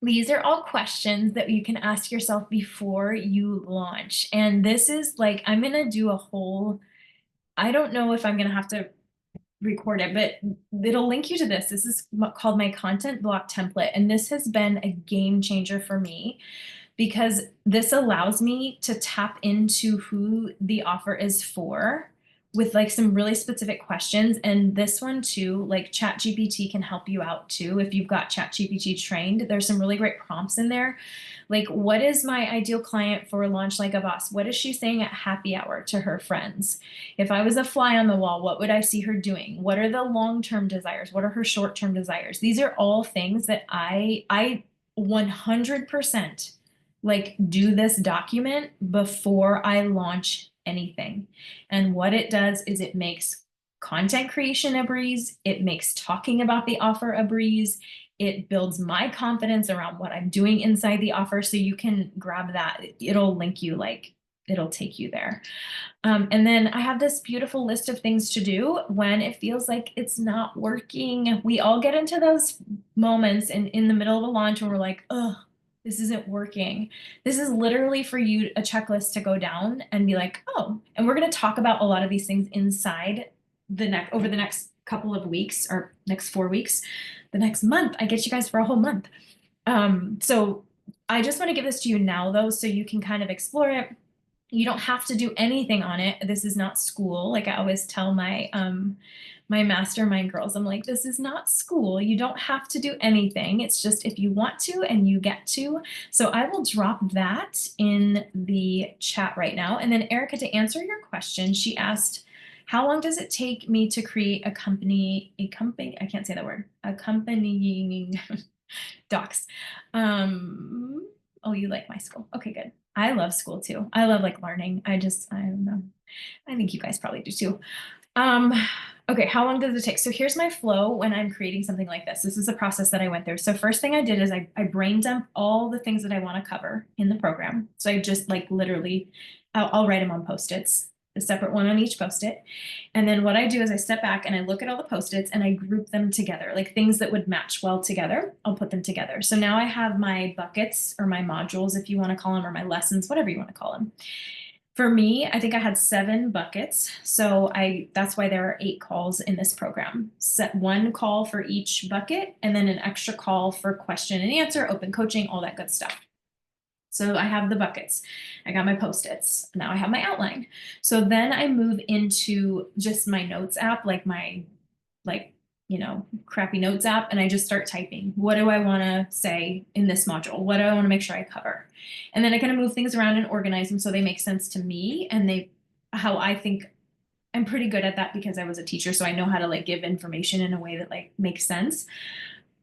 these are all questions that you can ask yourself before you launch. And this is like, I'm going to do a whole, I don't know if I'm going to have to record it, but it'll link you to this. This is called my content block template. And this has been a game changer for me because this allows me to tap into who the offer is for with like some really specific questions. And this one too, like ChatGPT can help you out too. If you've got ChatGPT trained, there's some really great prompts in there. Like, what is my ideal client for Launch Like a Boss? What is she saying at happy hour to her friends? If I was a fly on the wall, what would I see her doing? What are the long-term desires? What are her short-term desires? These are all things that I 100% like do this document before I launch anything. And what it does is it makes content creation a breeze. It makes talking about the offer a breeze. It builds my confidence around what I'm doing inside the offer. So you can grab that. It'll link you, like it'll take you there. And then I have this beautiful list of things to do when it feels like it's not working. We all get into those moments in the middle of a launch when we're like, oh, this isn't working. This is literally for you a checklist to go down and be like, oh, and we're going to talk about a lot of these things inside over the next couple of weeks or next 4 weeks, the next month. I get you guys for a whole month. So I just want to give this to you now though, so you can kind of explore it. You don't have to do anything on it. This is not school. Like I always tell my my mastermind girls, I'm like, this is not school. You don't have to do anything. It's just if you want to and you get to. So I will drop that in the chat right now. And then Erica, to answer your question, she asked, how long does it take me to create a company, I can't say that word, accompanying docs. Oh, you like my school. Okay, good. I love school too. I love like learning. I don't know. I think you guys probably do too. Okay, how long does it take? So here's my flow when I'm creating something like this. This is a process that I went through. So first thing I did is I brain dump all the things that I want to cover in the program. So I just like literally, I'll write them on Post-its, a separate one on each Post-it. And then what I do is I step back and I look at all the Post-its and I group them together, like things that would match well together. I'll put them together. So now I have my buckets or my modules, if you want to call them, or my lessons, whatever you want to call them. For me, I think I had 7 buckets. So that's why there are 8 calls in this program. Set 1 call for each bucket and then an extra call for question and answer, open coaching, all that good stuff. So I have the buckets. I got my Post-its. Now I have my outline. So then I move into just my notes app, like my crappy notes app, and I just start typing. What do I want to say in this module? What do I want to make sure I cover? And then I kind of move things around and organize them so they make sense to me and how I think. I'm pretty good at that because I was a teacher, so I know how to like give information in a way that like makes sense.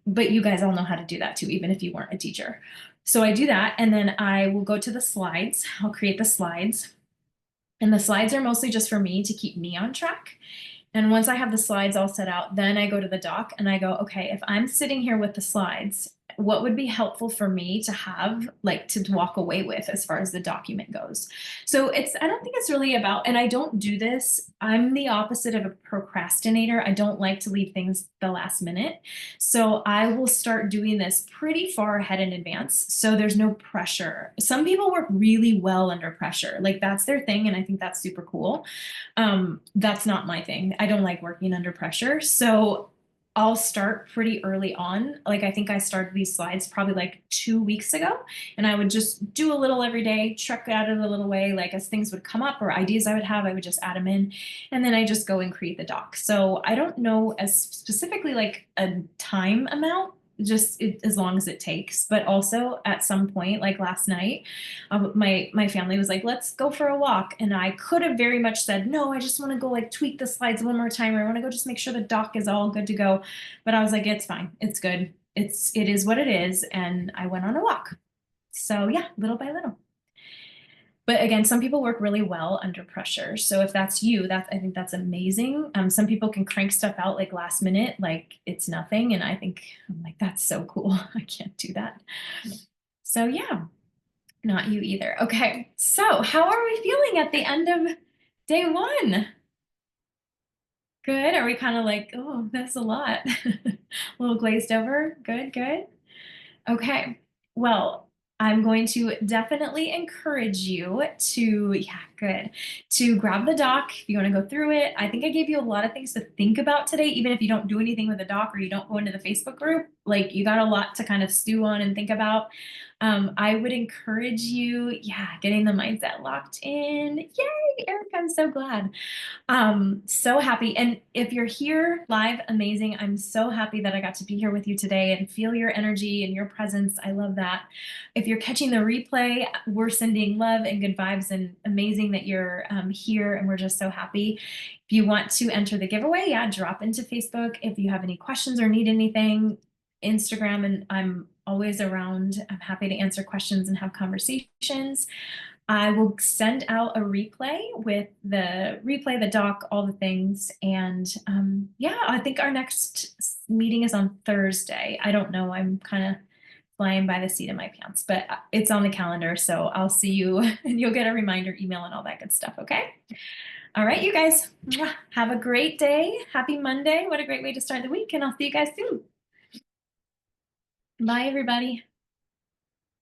But you guys all know how to do that too, even if you weren't a teacher. So I do that, and then I will go to the slides. I'll create the slides. And the slides are mostly just for me to keep me on track. And once I have the slides all set out, then I go to the doc and I go, okay, if I'm sitting here with the slides, what would be helpful for me to have, like, to walk away with as far as the document goes? So I don't think it's really about, and I don't do this. I'm the opposite of a procrastinator. I don't like to leave things the last minute. So I will start doing this pretty far ahead in advance. So there's no pressure. Some people work really well under pressure. Like that's their thing. And I think that's super cool. That's not my thing. I don't like working under pressure. So I'll start pretty early on. Like I think I started these slides probably like 2 weeks ago, and I would just do a little every day, truck at it a little way. Like as things would come up or ideas I would have, I would just add them in, and then I just go and create the doc. So I don't know as specifically like a time amount, just as long as it takes. But also at some point, like last night, my family was like, let's go for a walk. And I could have very much said, no, I just want to go like tweak the slides one more time, or I want to go just make sure the doc is all good to go. But I was like, it's fine. It's good. It is what it is. And I went on a walk. So yeah, little by little. But again, some people work really well under pressure. So if that's you, I think that's amazing. Some people can crank stuff out like last minute, like it's nothing. And I'm like, that's so cool. I can't do that. So yeah, not you either. Okay, so how are we feeling at the end of day 1? Good. Are we kind of like, oh, that's a lot? A little glazed over? Good, good. Okay. Well, I'm going to definitely encourage you to, yeah, good, to grab the doc if you want to go through it. I think I gave you a lot of things to think about today, even if you don't do anything with the doc or you don't go into the Facebook group, like you got a lot to kind of stew on and think about. I would encourage you, yeah, getting the mindset locked in. Yay, Eric, I'm so glad. So happy. And if you're here live, amazing. I'm so happy that I got to be here with you today and feel your energy and your presence. I love that. If you're catching the replay, we're sending love and good vibes, and amazing that you're here, and we're just so happy. If you want to enter the giveaway, yeah, drop into Facebook. If you have any questions or need anything, Instagram, and I'm always around. I'm happy to answer questions and have conversations. I will send out a replay with the doc, all the things. And yeah, I think our next meeting is on Thursday. I don't know. I'm kind of flying by the seat of my pants, but it's on the calendar. So I'll see you and you'll get a reminder email and all that good stuff. Okay. All right, you guys, have a great day. Happy Monday. What a great way to start the week. And I'll see you guys soon. Bye, everybody.